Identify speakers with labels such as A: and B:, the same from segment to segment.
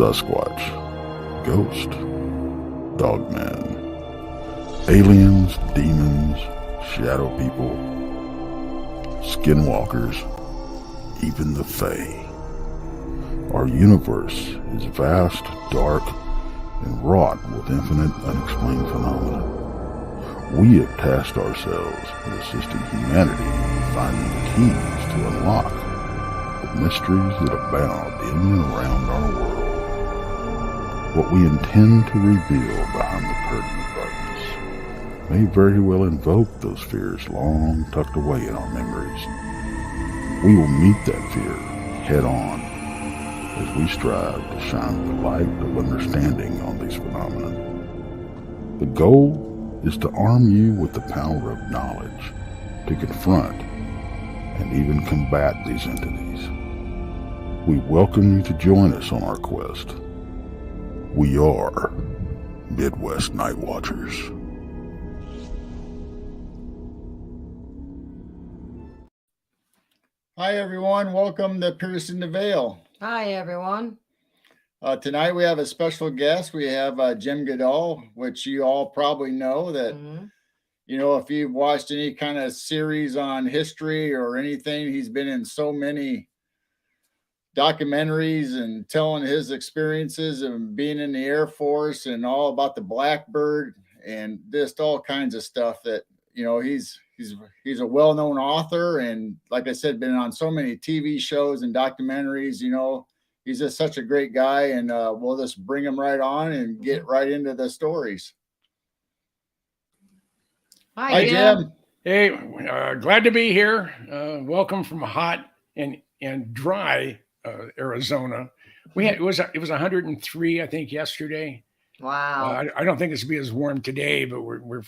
A: Sasquatch, Ghost, Dogman, aliens, demons, shadow people, skinwalkers, even the Fae. Our universe is vast, dark, and wrought with infinite unexplained phenomena. We have tasked ourselves with assisting humanity in finding the keys to unlock the mysteries that abound in and around our world. What we intend to reveal behind the curtain of darkness may very well invoke those fears long tucked away in our memories. We will meet that fear head on as we strive to shine the light of understanding on these phenomena. The goal is to arm you with the power of knowledge to confront and even combat these entities. We welcome you to join us on our quest. We are Midwest Night Watchers.
B: Hi everyone, welcome to Piercing the Veil.
C: Hi everyone.
B: Tonight we have a special guest. We have Jim Goodall, which you all probably know that, you know, if you've watched any kind of series on history or anything, he's been in so many documentaries and telling his experiences of being in the Air Force and all about the Blackbird and just all kinds of stuff that, you know, he's a well-known author. And like I said, been on so many TV shows and documentaries, you know. He's just such a great guy, and we'll just bring him right on and get right into the stories.
C: Hi, Jim.
D: Hey, glad to be here. Welcome from hot and dry Arizona. It was 103, I think, yesterday.
C: Wow.
D: I don't think it's be as warm today, but we're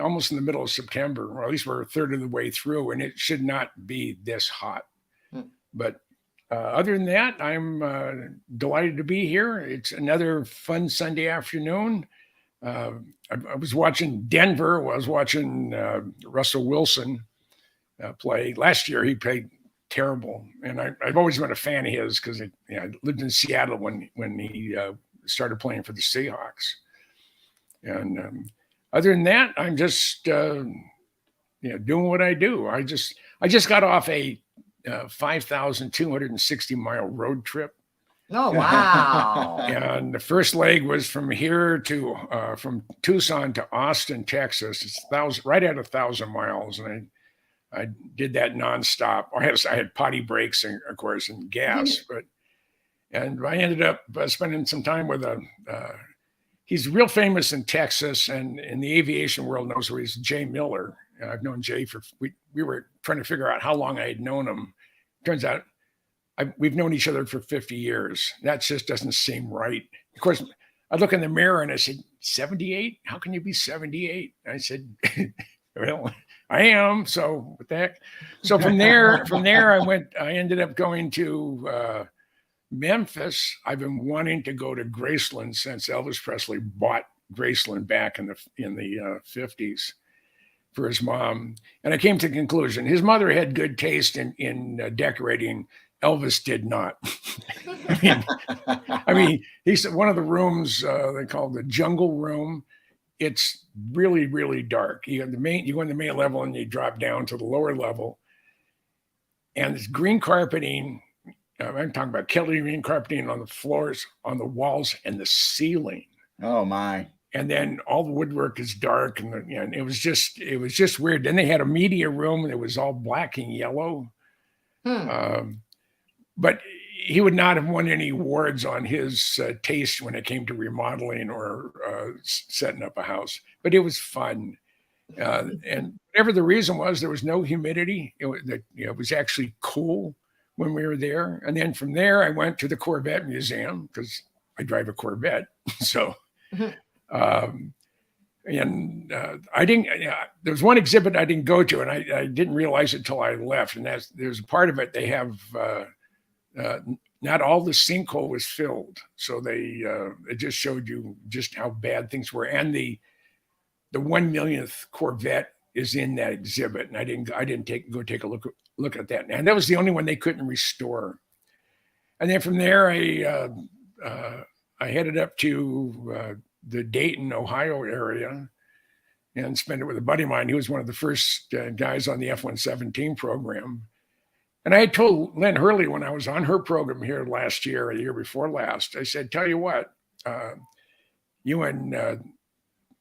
D: almost in the middle of September, or at least we're a third of the way through, and it should not be this hot. But other than that, I'm delighted to be here. It's another fun Sunday afternoon. I was watching Denver. I was watching Russell Wilson play. Last year, he played terrible. And I've always been a fan of his because I lived in Seattle when he started playing for the Seahawks. And other than that, I'm just doing what I do. I just got off a 5,260 mile road trip.
C: Oh, wow.
D: And the first leg was from here to from Tucson to Austin, Texas. It's right at 1,000 miles. And I did that nonstop. I had potty breaks and of course and gas, and I ended up spending some time with he's real famous in Texas and in the aviation world knows who he's, Jay Miller. I've known Jay we were trying to figure out how long I had known him. Turns out we've known each other for 50 years. That just doesn't seem right. Of course, I look in the mirror and I said, 78? How can you be 78? I said, well, I am. So what the heck? So from there, I ended up going to Memphis. I've been wanting to go to Graceland since Elvis Presley bought Graceland back in the 50s. For his mom. And I came to the conclusion, his mother had good taste in decorating. Elvis did not. I mean, he said one of the rooms they call the jungle room. It's really, really dark. You go in the main level and you drop down to the lower level. And it's green carpeting. I'm talking about Kelly green carpeting on the floors, on the walls, and the ceiling.
B: Oh my.
D: And then all the woodwork is dark, and it was just weird. Then they had a media room that was all black and yellow. But he would not have won any awards on his taste when it came to remodeling or setting up a house. But it was fun, and whatever the reason was, there was no humidity. It was actually cool when we were there. And then from there, I went to the Corvette Museum because I drive a Corvette, so. I didn't. There was one exhibit I didn't go to, and I didn't realize it until I left. And there's a part of it they have. Not all the sinkhole was filled, so it just showed you just how bad things were. And the 1 millionth Corvette is in that exhibit, and I didn't go take a look at that. And that was the only one they couldn't restore. And then from there, I headed up to the Dayton, Ohio area and spent it with a buddy of mine. He was one of the first guys on the F-117 program. And I had told Lynn Hurley when I was on her program here last year, or the year before last, I said, tell you what, you and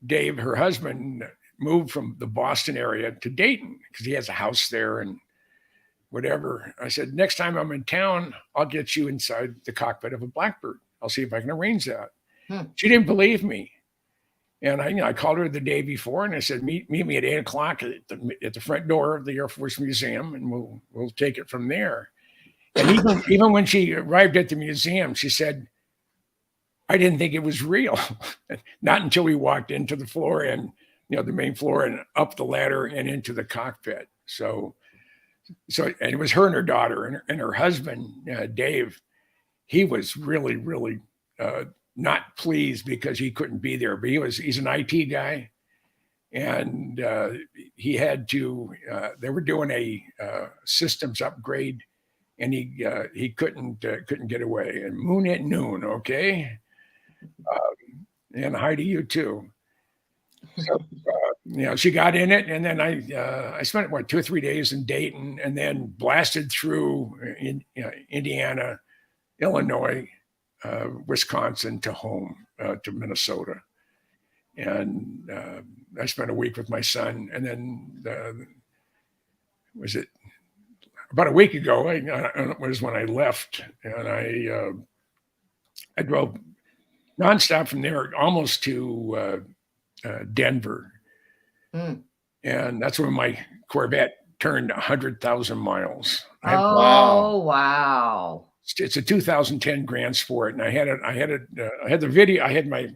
D: Dave, her husband, moved from the Boston area to Dayton because he has a house there and whatever. I said, next time I'm in town, I'll get you inside the cockpit of a Blackbird. I'll see if I can arrange that. She didn't believe me. And I called her the day before and I said, meet me at 8:00 at the front door of the Air Force Museum and we'll take it from there. And even when she arrived at the museum, she said, I didn't think it was real. Not until we walked into the floor and, the main floor and up the ladder and into the cockpit. So and it was her and her daughter and her husband, Dave. He was really, really not pleased because he couldn't be there, but he's an IT guy. And he had to, they were doing a systems upgrade and he couldn't get away. And moon at noon, okay? And hi to you too. So, she got in it, and then I spent 2 or 3 days in Dayton, and then blasted through Indiana, Illinois, Wisconsin to home to Minnesota, and I spent a week with my son, and then was it about a week ago? Was when I left, and I drove nonstop from there almost to Denver. And that's when my Corvette turned 100,000 miles.
C: Wow.
D: It's a 2010 Grand Sport. And I had the video, I had my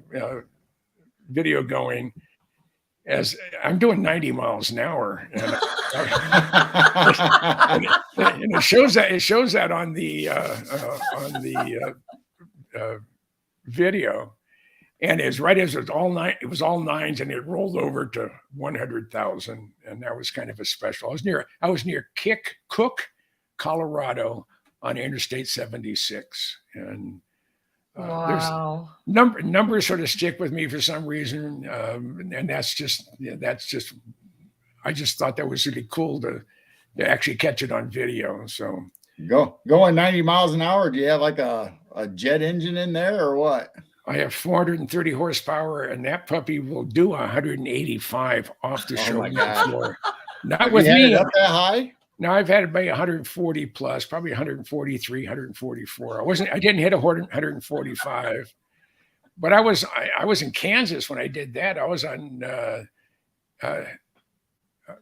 D: video going as I'm doing 90 miles an hour. And, and it shows that on the video. And it was all nines, and it rolled over to 100,000, and that was kind of a special. I was near Cook, Colorado, on Interstate 76, and
C: wow.
D: There's numbers sort of stick with me for some reason, and that's just I just thought that was really cool to actually catch it on video. So
B: going 90 miles an hour. Do you have like a jet engine in there or what?
D: I have 430 horsepower, and that puppy will do 185 off the show floor. Not with me.
B: Up that high?
D: No, I've had it by 140 plus, probably 143, 144. I didn't hit 145, but I was in Kansas when I did that. I was on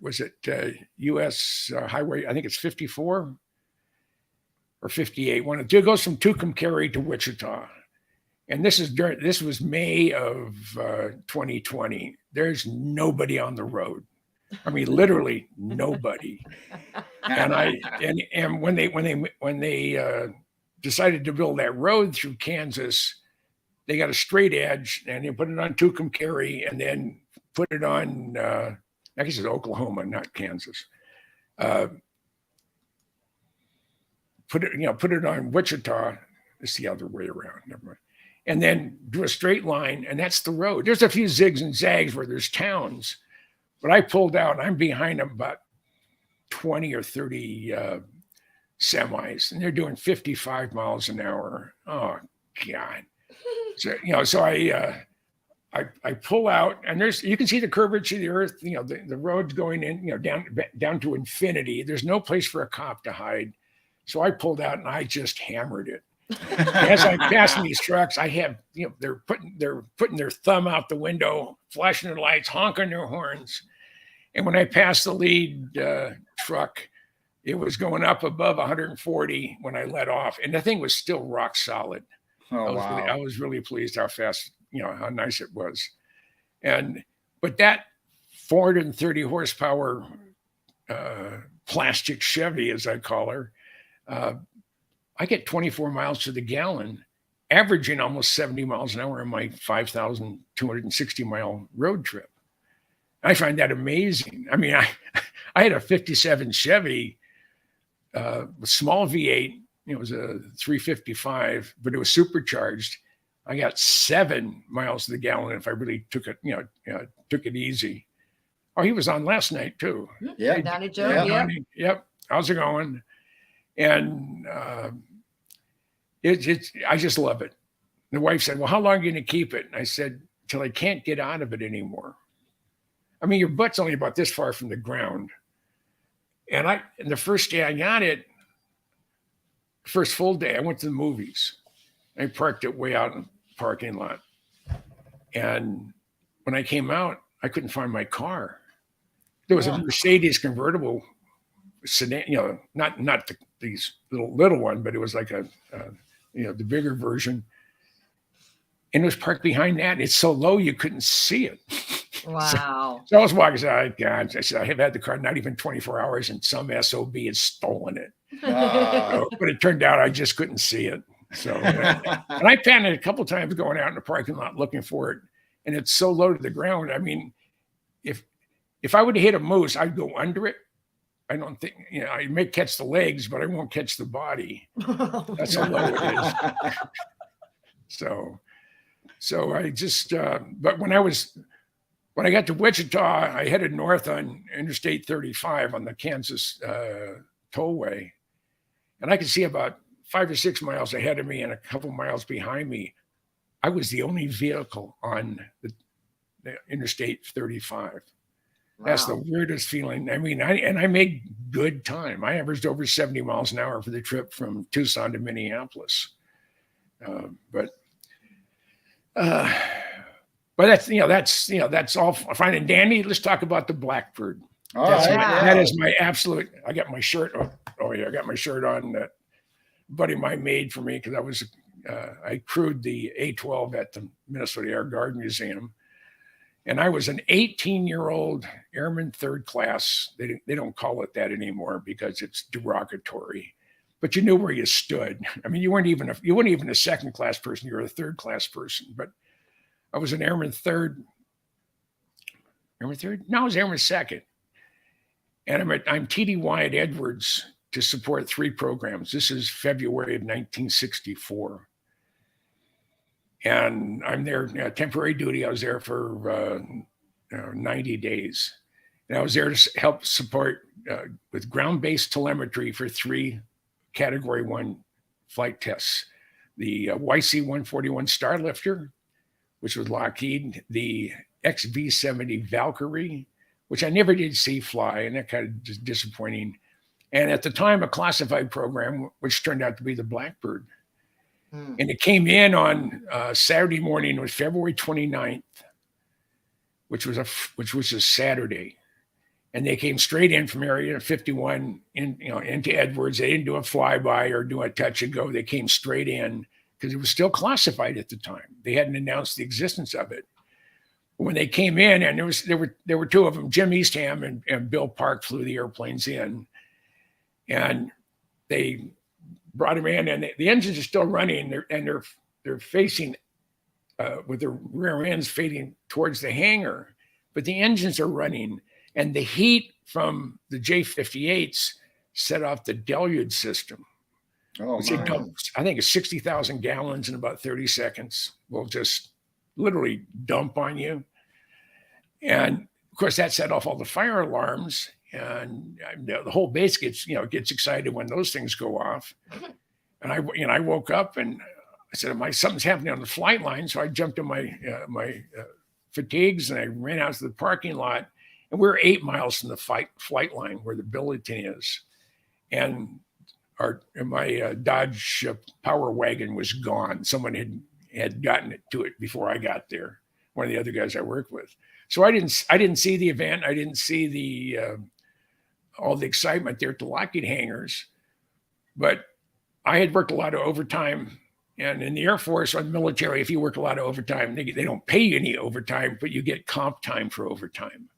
D: was it U.S. Highway? I think it's 54 or 58. It goes from Tucumcari to Wichita. And this was May of 2020. There's nobody on the road. I mean, literally nobody. And when they decided to build that road through Kansas, they got a straight edge and they put it on Tucumcari and then put it on I guess it's Oklahoma, not Kansas. Put it on Wichita. It's the other way around. Never mind. And then do a straight line, and that's the road. There's a few zigs and zags where there's towns, but I pulled out, and I'm behind them about 20 or 30 semis, and they're doing 55 miles an hour. Oh God! So I pull out, and you can see the curvature of the earth. The road's going in, down to infinity. There's no place for a cop to hide. So I pulled out, and I just hammered it. As I'm passing these trucks, I have, they're putting their thumb out the window, flashing their lights, honking their horns. And when I passed the lead truck, it was going up above 140 when I let off, and the thing was still rock solid.
B: Oh, wow.
D: I was really pleased how fast, how nice it was. But that 430 horsepower plastic Chevy, as I call her, I get 24 miles to the gallon, averaging almost 70 miles an hour on my 5,260 mile road trip. I find that amazing. I mean, I had a 57 Chevy, small V8, it was a 355, but it was supercharged. I got 7 miles to the gallon if I really took it, took it easy. Oh, he was on last night too.
B: Yeah.
C: Donnie Joe.
B: Yeah.
C: Yep.
D: Yep. How's it going? And I just love it. The wife said, well, how long are you going to keep it? And I said, till I can't get out of it anymore. I mean, your butt's only about this far from the ground. And the first day I got it, first full day, I went to the movies. I parked it way out in the parking lot. And when I came out, I couldn't find my car. There was a Mercedes convertible sedan, not these little one, but it was like the bigger version. And it was parked behind that. It's so low you couldn't see it.
C: Wow.
D: So I was walking. God, I said, I have had the car not even 24 hours, and some SOB has stolen it. But it turned out I just couldn't see it. So, and I panicked a couple of times going out in the parking lot looking for it, and it's so low to the ground. I mean, if I would have hit a moose, I'd go under it. I don't think, I may catch the legs, but I won't catch the body. That's how low it is. So I just, but when I got to Wichita, I headed north on Interstate 35 on the Kansas tollway, and I could see about 5 or 6 miles ahead of me and a couple miles behind me. I was the only vehicle on the Interstate 35. That's the weirdest feeling. I mean, I made good time. I averaged over 70 miles an hour for the trip from Tucson to Minneapolis. But that's all fine and dandy. Let's talk about the Blackbird. That is my absolute. I got my shirt. I got my shirt on that a buddy of mine made for me because I crewed the A-12 at the Minnesota Air Guard Museum. And I was an 18-year-old airman third class. They don't call it that anymore because it's derogatory. But you knew where you stood. I mean, you weren't even a second class person. You were a third class person. But I was an airman third. Airman third? No, I was airman second. And I'm TDY at Edwards to support 3 programs. This is February of 1964. And I'm there, temporary duty. I was there for 90 days. And I was there to help support with ground-based telemetry for 3 Category 1 flight tests. The YC-141 Starlifter, which was Lockheed, the XV-70 Valkyrie, which I never did see fly, and that kind of disappointing. And at the time, a classified program, which turned out to be the Blackbird. And it came in on Saturday morning. It was February 29th, which was a Saturday. And they came straight in from Area 51 into Edwards. They didn't do a flyby or do a touch and go. They came straight in because it was still classified at the time. They hadn't announced the existence of it. When they came in, and there were 2 of them, Jim Eastham and Bill Park flew the airplanes in, and they brought them in, and the engines are still running, and they're facing with their rear ends facing towards the hangar, but the engines are running, and the heat from the J-58s set off the deluge system. I think it's 60,000 gallons in about 30 seconds. Will just literally dump on you. And of course, that set off all the fire alarms, and the whole base gets excited when those things go off. And I woke up and I said, something's happening on the flight line. So I jumped in my fatigues and I ran out to the parking lot. And we're 8 miles from the flight line where the billeting is. And my Dodge Power Wagon was gone. Someone had gotten it to it before I got there. One of the other guys I worked with. So I didn't see the event. I didn't see all the excitement there at the Lockheed hangars. But I had worked a lot of overtime. And in the Air Force or the military, if you work a lot of overtime, they don't pay you any overtime, but you get comp time for overtime.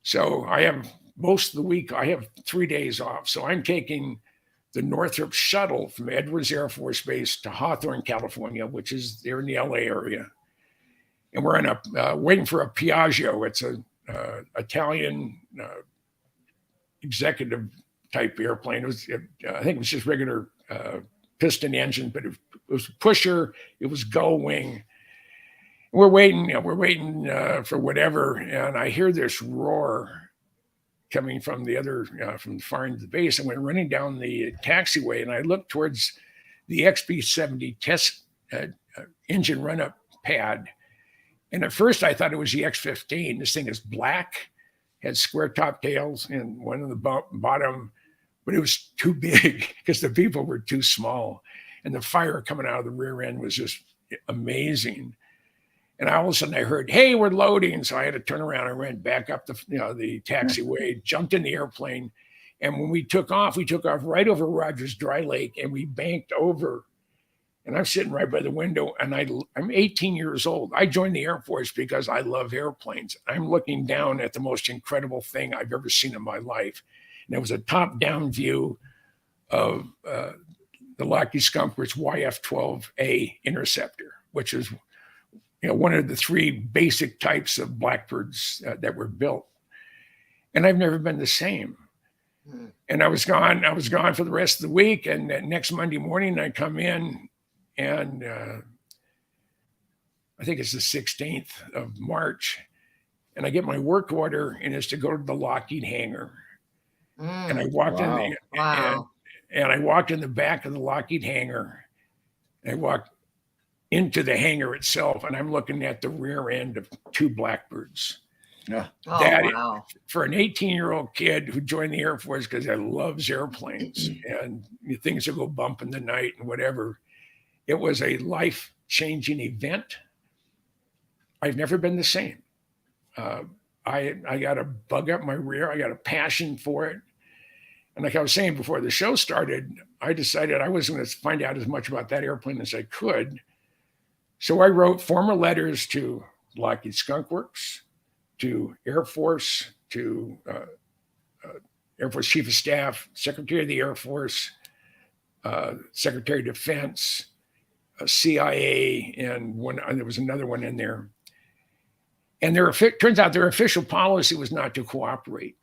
D: So I have most of the week, I have 3 days off. So I'm taking the Northrop shuttle from Edwards Air Force Base to Hawthorne, California, which is there in the LA area. And we're waiting for a Piaggio. It's a Italian executive type airplane. I think it was just regular piston engine, but it was pusher. It was gull wing. We're waiting for whatever, and I hear this roar coming from the other, from the far end of the base. I went running down the taxiway, and I looked towards the XB-70 test engine run-up pad. And at first, I thought it was the X-15. This thing is black, had square top tails, and one on the bottom, but it was too big because the people were too small, and the fire coming out of the rear end was just amazing. And all of a sudden I heard, "Hey, we're loading." So I had to turn around and ran back up the taxiway, jumped in the airplane. And when we took off right over Rogers Dry Lake, and we banked over. And I'm sitting right by the window, and I'm 18 years old. I joined the Air Force because I love airplanes. I'm looking down at the most incredible thing I've ever seen in my life. And it was a top-down view of the Lockheed Skunk Works YF-12A interceptor, which is one of the three basic types of Blackbirds that were built. And I've never been the same. And I was gone for the rest of the week. And next Monday morning, I come in, and I think it's the 16th of March. And I get my work order, and it's to go to the Lockheed hangar. And I walked in there, and I walked in the back of the Lockheed hangar. And I walked into the hangar itself, and I'm looking at the rear end of two Blackbirds.
B: Yeah.
D: For an 18-year-old kid who joined the Air Force because I loves airplanes and things that go bump in the night and whatever, it was a life-changing event. I've never been the same. I got a bug up my rear. I got a passion for it. And like I was saying before the show started, I decided I was going to find out as much about that airplane as I could. So I wrote formal letters to Lockheed Skunk Works, to Air Force, to Air Force Chief of Staff, Secretary of the Air Force, Secretary of Defense, CIA, and there was another one in there. And turns out their official policy was not to cooperate.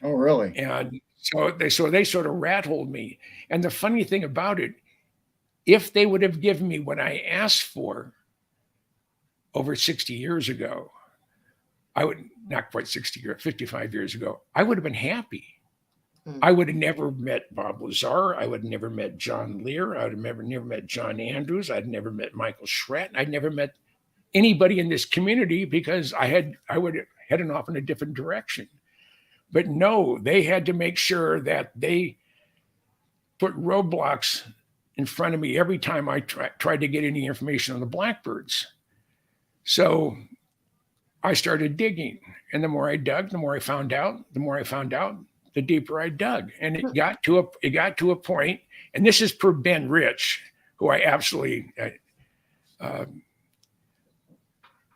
B: Oh, really?
D: And so they sort of rat-holed me. And the funny thing about it, if they would have given me what I asked for over 60 years ago, I would, not quite 60 years, 55 years ago, I would have been happy. I would have never met Bob Lazar. I would have never met John Lear. I would have never met John Andrews. I'd never met Michael Schratt. I'd never met anybody in this community because I would have headed off in a different direction. But no, they had to make sure that they put roadblocks in front of me every time I tried to get any information on the Blackbirds. So I started digging, and the more I dug, the more I found out. The more I found out, the deeper I dug, and it got to a point. And this is per Ben Rich, who I absolutely.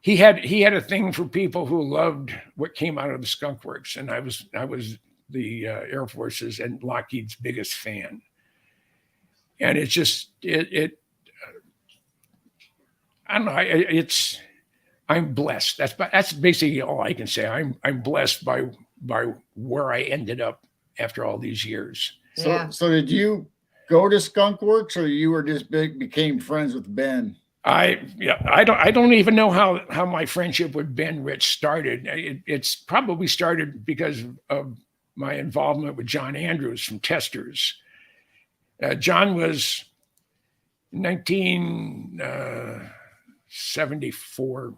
D: He had a thing for people who loved what came out of the Skunk Works, and I was the Air Force's and Lockheed's biggest fan. And it's just I don't know. I'm blessed. That's basically all I can say. I'm blessed by where I ended up after all these years.
B: So did you go to Skunk Works, or you were just became friends with Ben?
D: I don't even know how my friendship with Ben Rich started. It's probably started because of my involvement with John Andrews from Testers. John was 1974.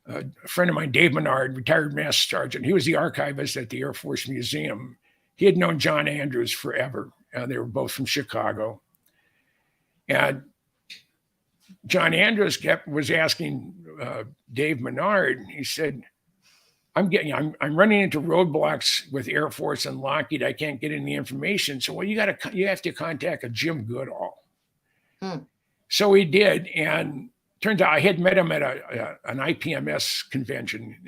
D: A friend of mine, Dave Menard, retired Master Sergeant. He was the archivist at the Air Force Museum. He had known John Andrews forever. They were both from Chicago. And John Andrews was asking Dave Menard. He said, I'm running into roadblocks with Air Force and Lockheed. I can't get any information. So, well, you have to contact a Jim Goodall. So he did, and turns out I had met him at an IPMS convention.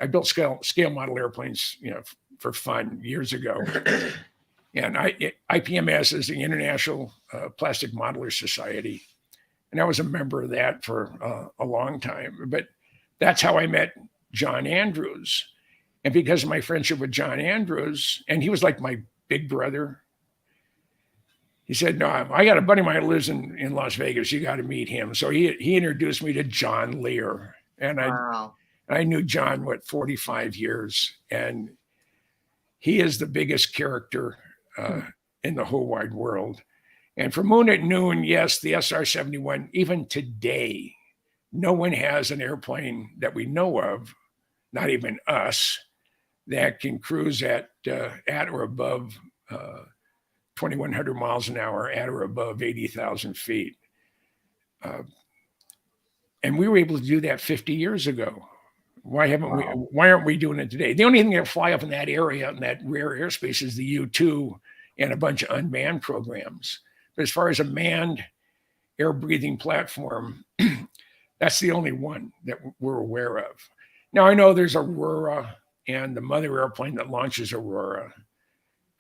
D: I built scale model airplanes, for fun years ago. And IPMS is the International Plastic Modeler Society, and I was a member of that for a long time. But that's how I met John Andrews. And because of my friendship with John Andrews, and he was like my big brother, he said, no, I got a buddy of mine who lives in Las Vegas. You got to meet him. So he introduced me to John Lear. And
C: Wow.
D: I knew John, 45 years. And he is the biggest character in the whole wide world. And for Moon at Noon, yes, the SR-71, even today, no one has an airplane that we know of, not even us, that can cruise at or above 2,100 miles an hour, at or above 80,000 feet. And we were able to do that 50 years ago. Why aren't we doing it today? The only thing that fly up in that area, in that rare airspace, is the U-2 and a bunch of unmanned programs. But as far as a manned air-breathing platform, that's the only one that we're aware of. Now, I know there's Aurora and the mother airplane that launches Aurora.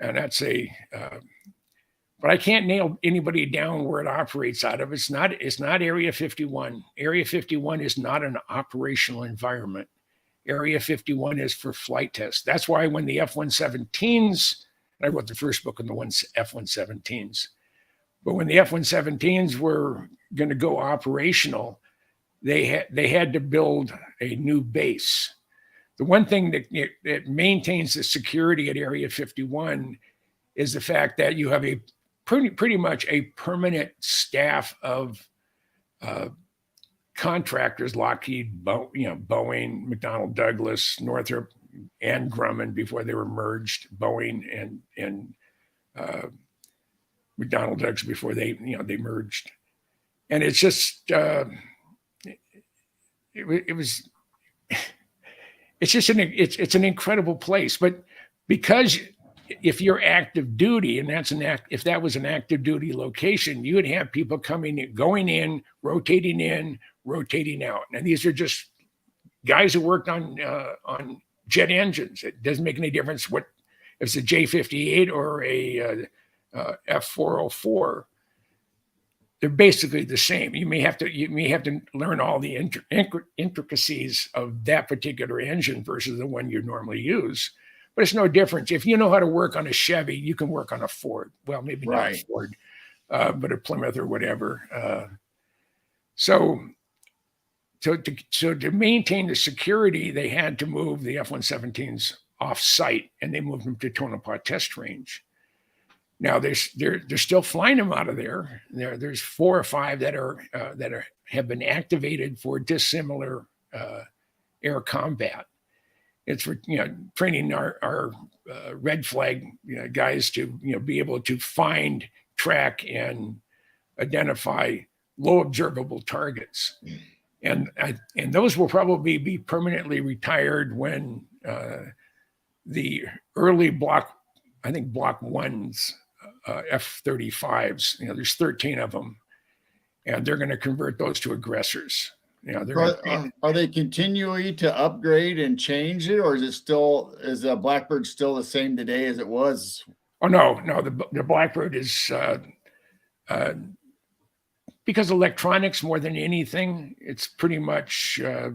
D: And that's but I can't nail anybody down where it operates out of. It's not Area 51. Area 51 is not an operational environment. Area 51 is for flight tests. That's why when the F-117s, I wrote the first book on the F-117s, but when the F-117s were going to go operational, they had to build a new base. The one thing that maintains the security at Area 51 is the fact that you have a pretty much a permanent staff of contractors, Lockheed, Boeing, McDonnell Douglas, Northrop, and Grumman before they were merged, Boeing and McDonnell Douglas before they merged. And it's just it's an incredible place. But because if you're active duty, and if that was an active duty location, you would have people going in, rotating out. And these are just guys who worked on jet engines. It doesn't make any difference if it's a J-58 or a F-404. They're basically the same. You may have to learn all the intricacies of that particular engine versus the one you normally use. But it's no difference. If you know how to work on a Chevy, you can work on a Ford. Well, maybe not a Ford, but a Plymouth or whatever. So to maintain the security, they had to move the F-117s off-site, and they moved them to Tonopah Test Range. Now they're still flying them out of there. There's 4 or 5 that have been activated for dissimilar air combat. It's for training our red flag guys to be able to find, track, and identify low observable targets, and those will probably be permanently retired when the early block 1's F-35s. There's 13 of them, and they're going to convert those to aggressors.
B: Are they continually to upgrade and change it, or is the Blackbird still the same today as it was?
D: Oh no, the Blackbird is because electronics more than anything. It's pretty much a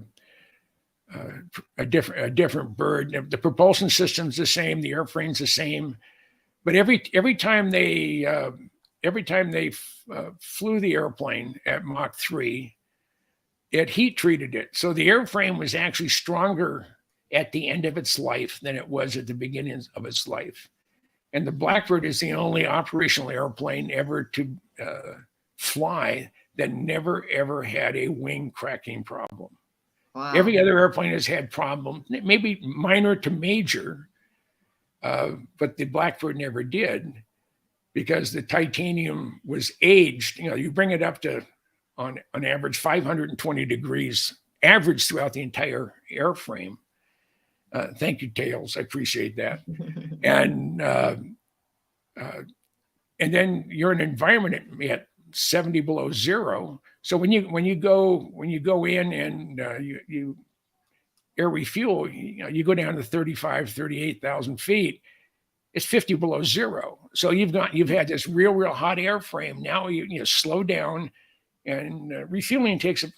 D: different bird. The propulsion system's the same, the airframe's the same, but every time they flew the airplane at Mach 3. It heat treated it. So the airframe was actually stronger at the end of its life than it was at the beginning of its life. And the Blackbird is the only operational airplane ever to fly that never, ever had a wing cracking problem.
C: Wow.
D: Every other airplane has had problems, maybe minor to major, but the Blackbird never did because the titanium was aged. You bring it up to, on average, 520 degrees average throughout the entire airframe. Thank you, Tails. I appreciate that. And then you're in an environment at 70 below zero. So when you go in and you air refuel, you go down to 35, 38,000 feet. It's 50 below zero. So you've had this real hot airframe. Now you slow down. And refueling takes in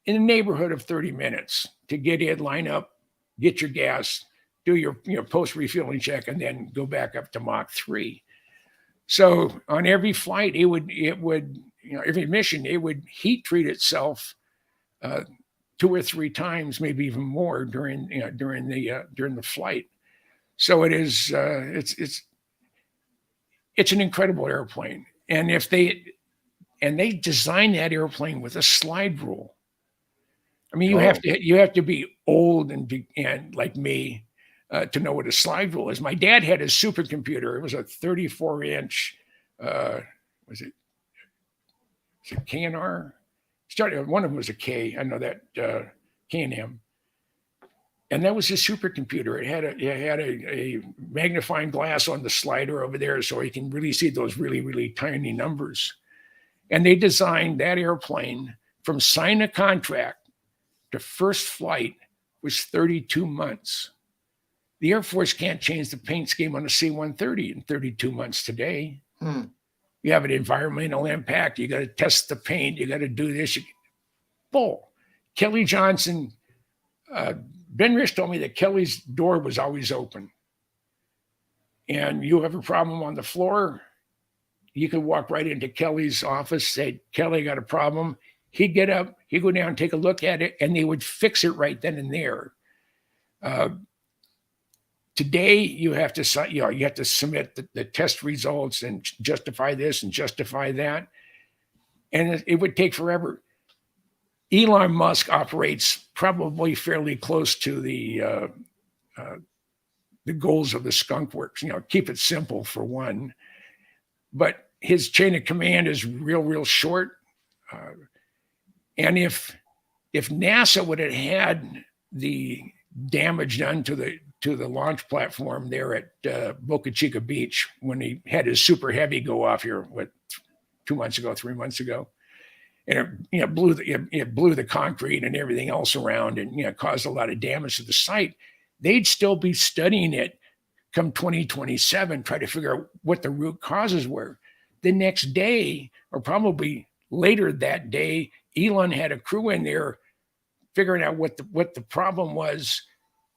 D: the neighborhood of 30 minutes to get in, line up, get your gas, do your post refueling check, and then go back up to Mach 3. So on every flight, it would, every mission, it would heat treat itself 2 or 3 times, maybe even more during the flight. So it is it's an incredible airplane. And they designed that airplane with a slide rule. I mean, you have to be old and like me to know what a slide rule is. My dad had a supercomputer. It was a 34-inch. Was it K&R? Started, one of them was a K. I know that K&M. And that was his supercomputer. It had a magnifying glass on the slider over there, so you can really see those really, really tiny numbers. And they designed that airplane from sign a contract to first flight was 32 months. The Air Force can't change the paint scheme on a C-130 in 32 months today. You have an environmental impact. You got to test the paint. You got to do this. Bull. Kelly Johnson, Ben Rich told me that Kelly's door was always open. And you have a problem on the floor, you could walk right into Kelly's office, say, Kelly, got a problem. He'd get up, he'd go down, take a look at it, and they would fix it right then and there. Today, you have to submit the test results and justify this and justify that. And it would take forever. Elon Musk operates probably fairly close to the goals of the Skunk Works. Keep it simple for one. But his chain of command is real short. And if NASA would have had the damage done to the launch platform there at Boca Chica Beach when he had his super heavy go off here, 3 months ago, and it blew the concrete and everything else around, and caused a lot of damage to the site, they'd still be studying it come 2027, try to figure out what the root causes were. The next day, or probably later that day, Elon had a crew in there figuring out what the problem was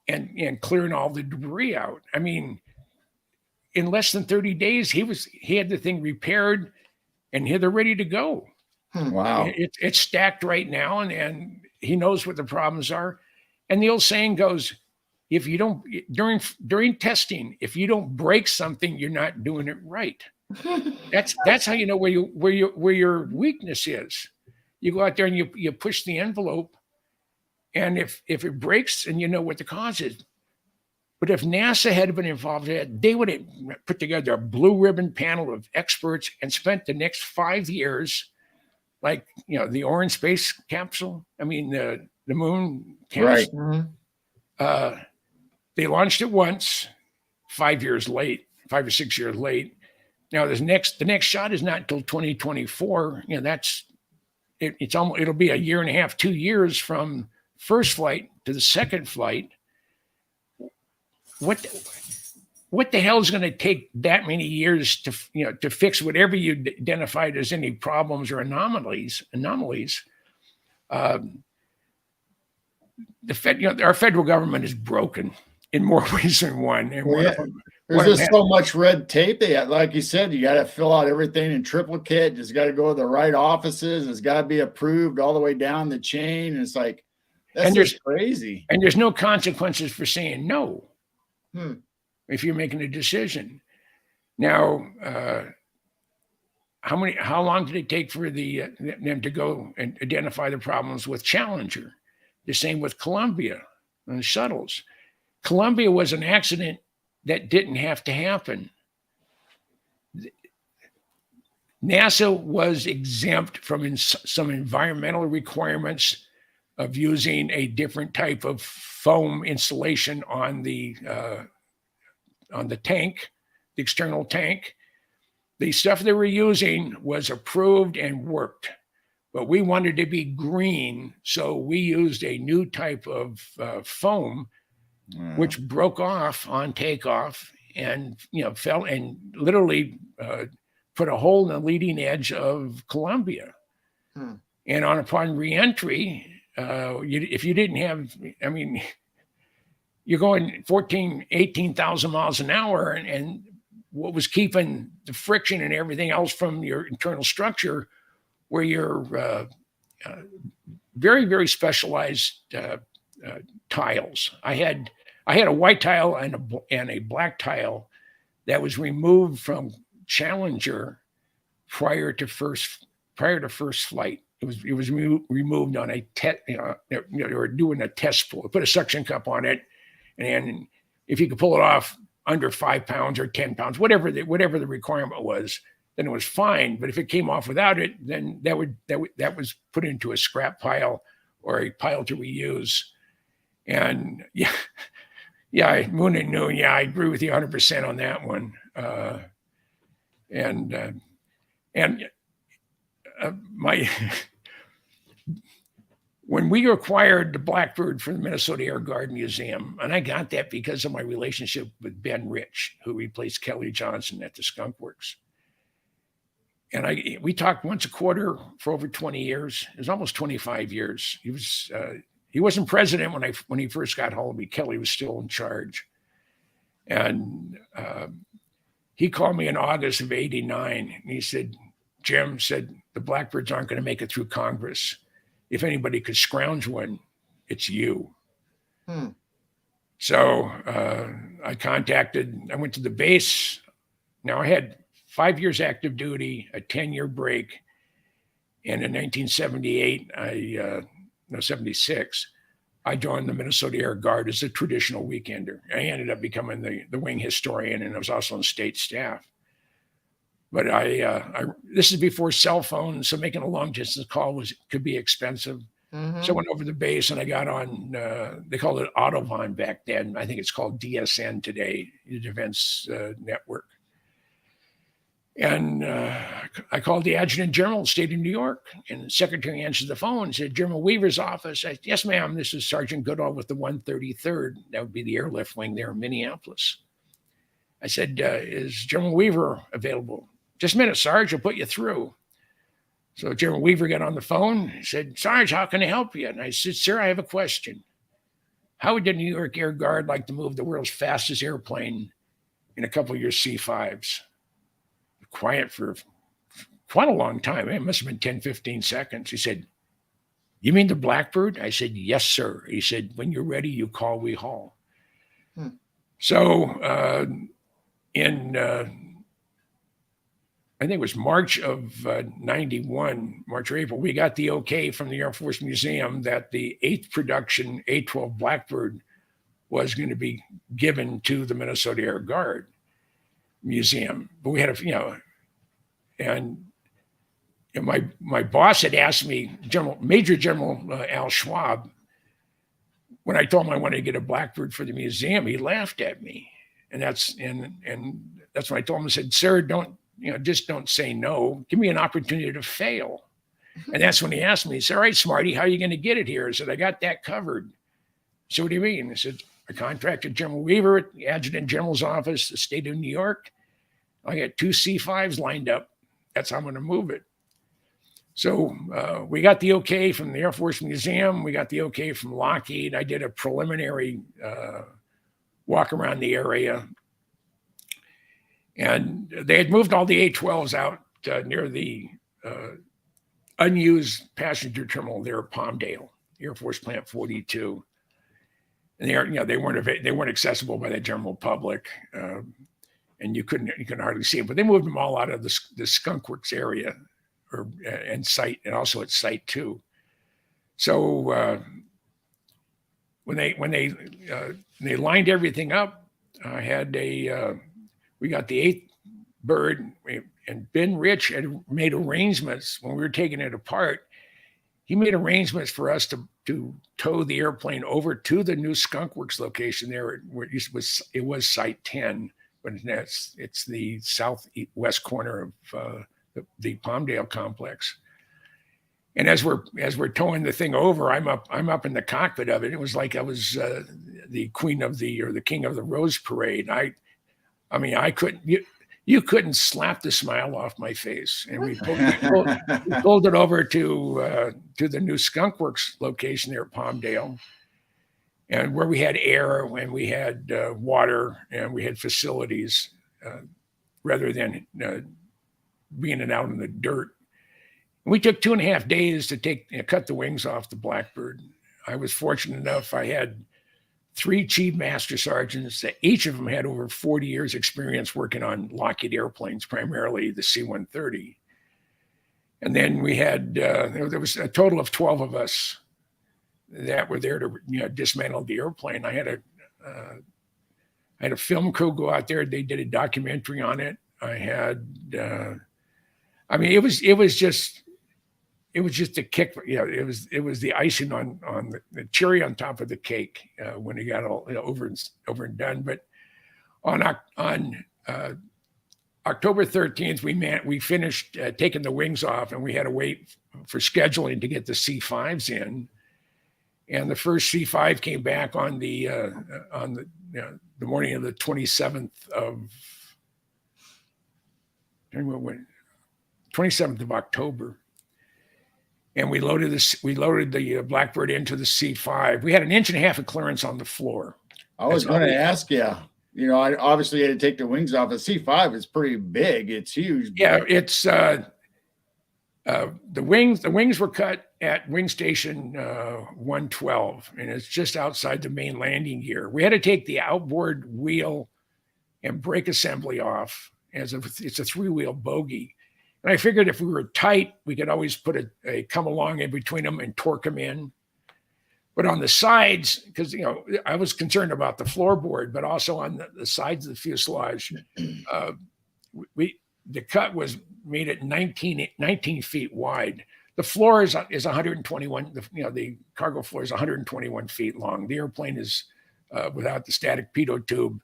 D: and clearing all the debris out. I mean, in less than 30 days, he had the thing repaired, and they're ready to go.
B: Wow.
D: It's stacked right now, and he knows what the problems are. And the old saying goes, if you don't, during testing, if you don't break something, you're not doing it right. That's how you know where your weakness is. You go out there and you push the envelope, and if it breaks, and you know what the cause is. But if NASA had been involved in it, they would have put together a blue ribbon panel of experts and spent the next 5 years, like the orange space capsule. I mean the moon capsule.
B: Right.
D: Mm-hmm. They launched it once, 5 years late, 5 or 6 years late. Now the next shot is not until 2024. It'll be a year and a half, 2 years from first flight to the second flight. What the hell is going to take that many years to fix whatever you identified as any problems or anomalies? Our federal government is broken in more ways than one. And
B: there's just so much red tape. Like you said, you got to fill out everything in triplicate. It's got to go to the right offices. It's got to be approved all the way down the chain. And it's like, that's just crazy. And
D: there's no consequences for saying no. If you're making a decision. Now, how long did it take for them to go and identify the problems with Challenger? The same with Columbia and the shuttles. Columbia was an accident that didn't have to happen. NASA was exempt from some environmental requirements of using a different type of foam insulation on the tank, the external tank. The stuff they were using was approved and worked, but we wanted to be green, so we used a new type of foam, which broke off on takeoff and fell and literally put a hole in the leading edge of Columbia. And upon reentry, if you didn't have, you're going 18,000 miles an hour, and what was keeping the friction and everything else from your internal structure were your very, very specialized tiles. I had a white tile and a black tile that was removed from Challenger prior to first flight. It was removed on a test. They were doing a test pull. Put a suction cup on it, and if you could pull it off under 5 pounds or 10 pounds, whatever the requirement was, then it was fine. But if it came off without it, then that was put into a scrap pile or a pile to reuse. And Moon and Noon. Yeah, I agree with you 100% on that one. When we acquired the Blackbird from the Minnesota Air Guard Museum, and I got that because of my relationship with Ben Rich, who replaced Kelly Johnson at the Skunk Works. And we talked once a quarter for over 20 years. It was almost 25 years. He wasn't president when he first got hold of me. Kelly was still in charge. And he called me in August of '89, and he said, Jim, said, the Blackbirds aren't going to make it through Congress. If anybody could scrounge one, it's you. So I went to the base. Now I had 5 years active duty, a 10-year break. And in 1978, 76, I joined the Minnesota Air Guard as a traditional weekender. I ended up becoming the wing historian, and I was also on state staff. But this is before cell phones, so making a long distance call could be expensive. Mm-hmm. So I went over the base and I got on, they called it Autovon back then. I think it's called DSN today, the Defense Network. And I called the Adjutant General of the State of New York, and the secretary answered the phone and said, General Weaver's office. I said, yes, ma'am, this is Sergeant Goodall with the 133rd. That would be the airlift wing there in Minneapolis. I said, is General Weaver available? Just a minute, Sarge, I'll put you through. So General Weaver got on the phone and said, Sarge, how can I help you? And I said, sir, I have a question. How would the New York Air Guard like to move the world's fastest airplane in a couple of your C-5s? Quiet for quite a long time. It must have been 10, 15 seconds. He said, you mean the Blackbird? I said, yes, sir. He said, when you're ready, you call, we haul. So in I think it was March of 91, March or April, we got the okay from the Air Force Museum that the 8th production A-12 Blackbird was going to be given to the Minnesota Air Guard Museum. But we had my boss had asked me, Major General Al Schwab, when I told him I wanted to get a Blackbird for the museum, he laughed at me. And that's when I told him, I said, sir, just don't say no. Give me an opportunity to fail. And that's when he asked me, he said, all right, Smarty, how are you going to get it here? I said, I got that covered. So what do you mean? I said, I contracted General Weaver at the Adjutant General's office, the state of New York. I got 2 C-5s lined up. That's how I'm going to move it. So we got the okay from the Air Force Museum. We got the okay from Lockheed. I did a preliminary walk around the area. And they had moved all the A-12s out near the unused passenger terminal there at Palmdale, Air Force Plant 42. And they weren't accessible by the general public, and you couldn't hardly see them. But they moved them all out of the Skunk Works area, and site, and also at Site 2. So when they lined everything up, I had we got the 8th bird, and Ben Rich had made arrangements when we were taking it apart. He made arrangements for us to tow the airplane over to the new Skunk Works location there, where it was Site 10, but it's the southwest corner of the Palmdale complex. And as we're towing the thing over, I'm up in the cockpit of it. It was like I was the queen of the king of the Rose Parade. I mean, I couldn't. You couldn't slap the smile off my face. And we pulled it over to the new Skunk Works location there at Palmdale, and where we had air and we had water and we had facilities. rather than being it out in the dirt. We took 2.5 days to cut the wings off the Blackbird. I was fortunate enough. I had 3 chief master sergeants that each of them had over 40 years experience working on Lockheed airplanes, primarily the C-130. And then we had, there was a total of 12 of us that were there to dismantle the airplane. I had a film crew go out there. They did a documentary on it. I had, I mean, it was just a kick. It was the icing on the cherry on top of the cake when it got all over and done. But on October 13th, we finished taking the wings off, and we had to wait for scheduling to get the C5s in. And the first C5 came back on the morning of the 27th of October. And we loaded the Blackbird into the C5. We had 1.5 inches of clearance on the floor.
B: I was going to ask you. I obviously had to take the wings off. The C5 is pretty big. It's huge.
D: Yeah, it's the wings were cut at wing station 112, and it's just outside the main landing gear. We had to take the outboard wheel and brake assembly off, as if it's a 3-wheel bogie. And I figured if we were tight, we could always put a come along in between them and torque them in. But on the sides, because I was concerned about the floorboard, but also on the sides of the fuselage, the cut was made at 19 feet wide. The floor is 121. The cargo floor is 121 feet long. The airplane is without the static pitot tube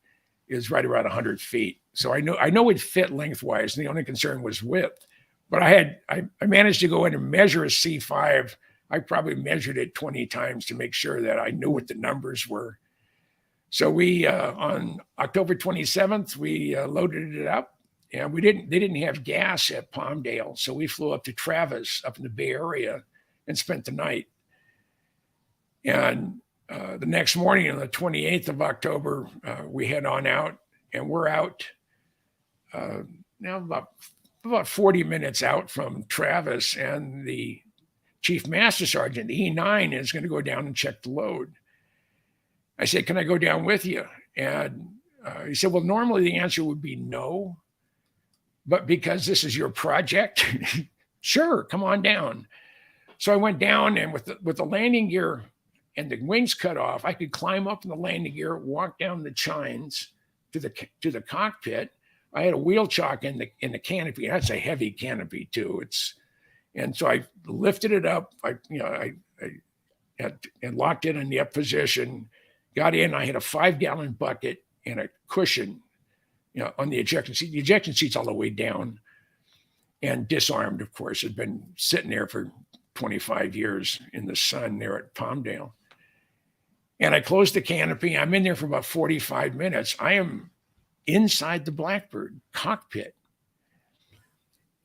D: is right around 100 feet. So I know it fit lengthwise. And the only concern was width. But I managed to go in and measure a C5. I probably measured it 20 times to make sure that I knew what the numbers were. So we on October 27th, we loaded it up, and they didn't have gas at Palmdale. So we flew up to Travis up in the Bay Area and spent the night. And the next morning on the 28th of October, we head on out, and we're out now about 40 minutes out from Travis, and the Chief Master Sergeant, the E9, is going to go down and check the load. I said, "Can I go down with you?" And he said, "Well, normally the answer would be no, but because this is your project, sure, come on down." So I went down, and with the landing gear and the wings cut off, I could climb up in the landing gear, walk down the chines to the cockpit. I had a wheel chock in the canopy. That's a heavy canopy too. And so I lifted it up. I locked it in the up position. Got in. I had a 5-gallon bucket and a cushion, on the ejection seat. The ejection seat's all the way down, and disarmed. Of course, had been sitting there for 25 years in the sun there at Palmdale. And I closed the canopy. I'm in there for about 45 minutes. I am inside the Blackbird cockpit.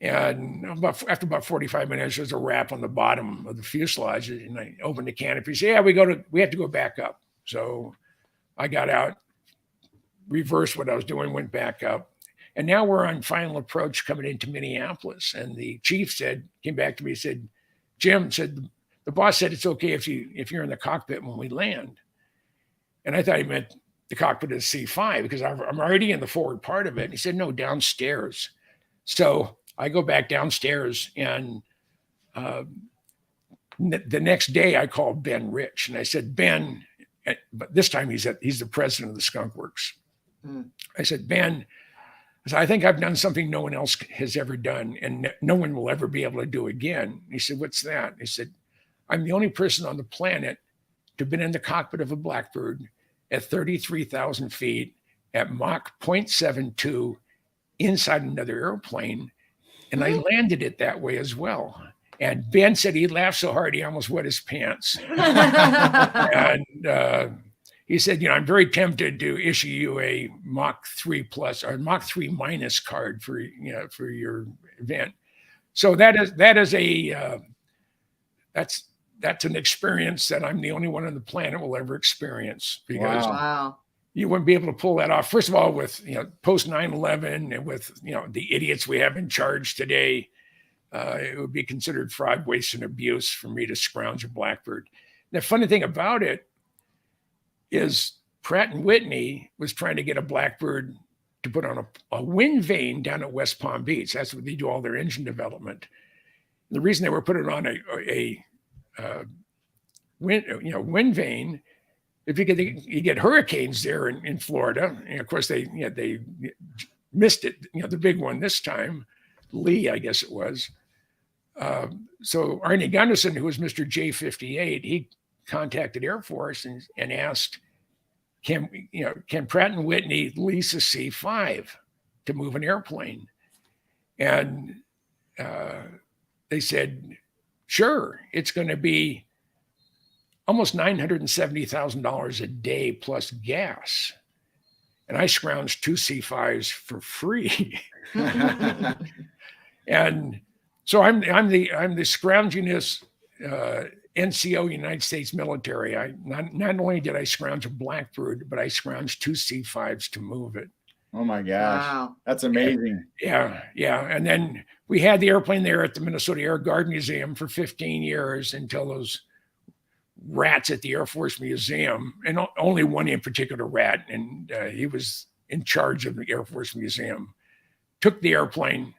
D: And after about 45 minutes, there's a wrap on the bottom of the fuselage, and I opened the canopy. Say, "Yeah, we have to go back up." So I got out, reversed what I was doing, went back up, and now we're on final approach coming into Minneapolis. And the chief came back to me, said, "Jim," said, "the boss said it's okay if you're in the cockpit when we land." And I thought he meant the cockpit of the C5 because I'm already in the forward part of it. And he said, "No, downstairs." So I go back downstairs, and the next day I called Ben Rich, and I said, "Ben," but this time he's the president of the Skunk Works. I said, "Ben," I think I've done something no one else has ever done, and no one will ever be able to do again. He said, "What's that?" He said, "I'm the only person on the planet to have been in the cockpit of a Blackbird at 33,000 feet at Mach 0.72 inside another airplane. And I landed it that way as well." And Ben said he laughed so hard he almost wet his pants. And he said, "I'm very tempted to issue you a Mach 3 plus or Mach 3 minus card for your event." So that's an experience that I'm the only one on the planet will ever experience, because
C: Wow.
D: you wouldn't be able to pull that off. First of all, with post 9/11 and with the idiots we have in charge today, it would be considered fraud, waste, and abuse for me to scrounge a Blackbird. The funny thing about it is Pratt and Whitney was trying to get a Blackbird to put on a wind vane down at West Palm Beach. That's where they do all their engine development. The reason they were putting on a wind vane, if you get hurricanes there in Florida, and of course they missed it. The big one this time, Lee, I guess it was. So Arnie Gunderson, who was Mr. J-58, he contacted Air Force and asked, can Pratt and Whitney lease a C-5 to move an airplane? And they said, sure, it's going to be almost $970,000 a day plus gas. And I scrounged 2 C-5s for free. And so I'm the scroungingest NCO United States military. I not only did I scrounge a Blackbird, but I scrounged 2 C-5s to move it.
B: Oh my gosh.
C: Wow.
B: That's amazing.
D: Yeah. And then we had the airplane there at the Minnesota Air Guard Museum for 15 years until those rats at the Air Force Museum, and only one in particular rat, and he was in charge of the Air Force Museum, took the airplane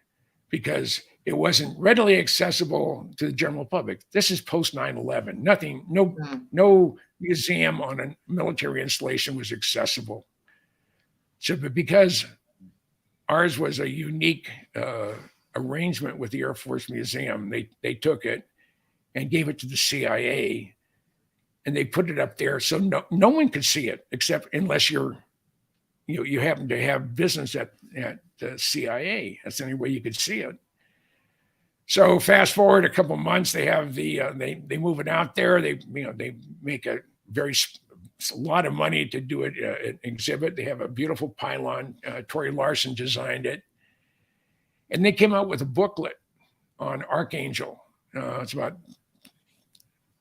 D: because it wasn't readily accessible to the general public. This is post 9/11. Nothing, no museum on a military installation was accessible. So, but because ours was a unique arrangement with the Air Force Museum, they took it and gave it to the CIA, and they put it up there so no one could see it except unless you happen to have business at the CIA. That's the only way you could see it. So fast forward a couple of months, they have they move it out there. They make a lot of money to do an exhibit. They have a beautiful pylon. Torrey Larson designed it, and they came out with a booklet on Archangel. It's about,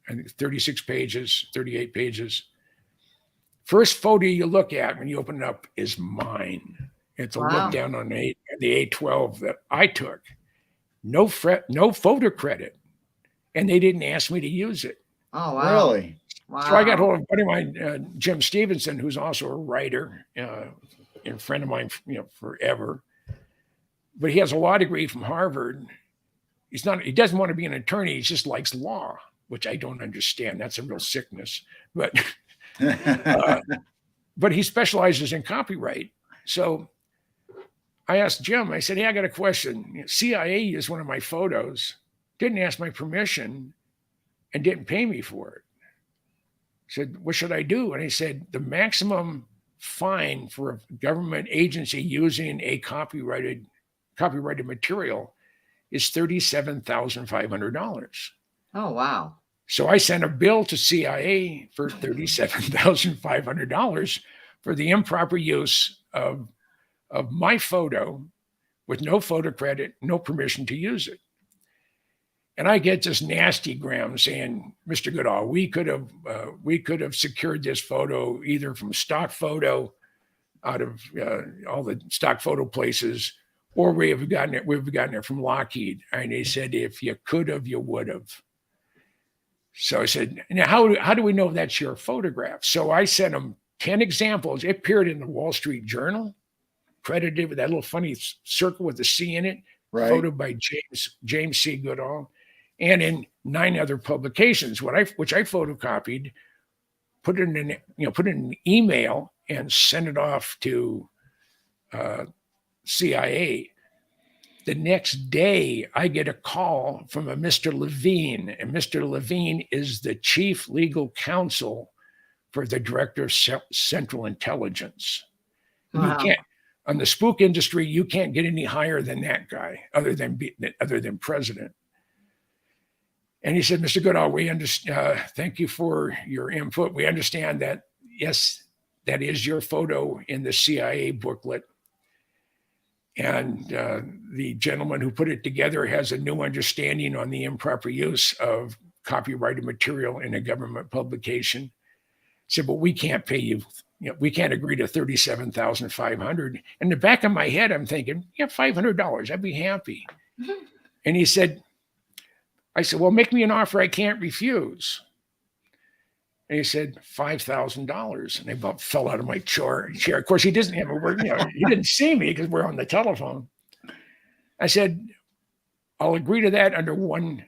D: I think, 36 pages, 38 pages. First photo you look at when you open it up is mine. It's a look down on the A-12 that I took. No photo credit, and they didn't ask me to use it.
C: Oh, wow.
B: Really?
C: Wow.
D: So I got hold of a buddy of mine, Jim Stevenson, who's also a writer, and friend of mine, forever. But he has a law degree from Harvard. He doesn't want to be an attorney. He just likes law, which I don't understand. That's a real sickness. But but he specializes in copyright. So I asked Jim, I said, hey, I got a question. CIA used one of my photos, didn't ask my permission, and didn't pay me for it. I said, what should I do? And he said, the maximum fine for a government agency using a copyrighted material is $37,500.
C: Oh, wow.
D: So I sent a bill to CIA for $37,500 for the improper use of my photo with no photo credit, no permission to use it. And I get this nasty gram saying, Mr. Goodall, we could have secured this photo either from stock photo out of all the stock photo places, or we've gotten it from Lockheed. And they said, if you could have, you would have. So I said, now how do we know that's your photograph? So I sent them 10 examples. It appeared in the Wall Street Journal, credited with that little funny circle with the C in it,
B: right.
D: Photo by James C. Goodall, and in 9 other publications, which I photocopied, put it in an email and sent it off to CIA. The next day, I get a call from a Mr. Levine, and Mr. Levine is the chief legal counsel for the director of Central Intelligence.
C: Wow.
D: You can't, on the spook industry, you can't get any higher than that guy, other than president. And he said, Mr. Goodall, we understand. Thank you for your input. We understand that, yes, that is your photo in the CIA booklet. And the gentleman who put it together has a new understanding on the improper use of copyrighted material in a government publication. said, but we can't pay you. We can't agree to $37,500. In the back of my head, I'm thinking, yeah, $500, I'd be happy. And he said, I said, well, make me an offer I can't refuse. And he said, $5,000. And I about fell out of my chair. Of course, he doesn't have a word. He didn't see me because we're on the telephone. I said, I'll agree to that under one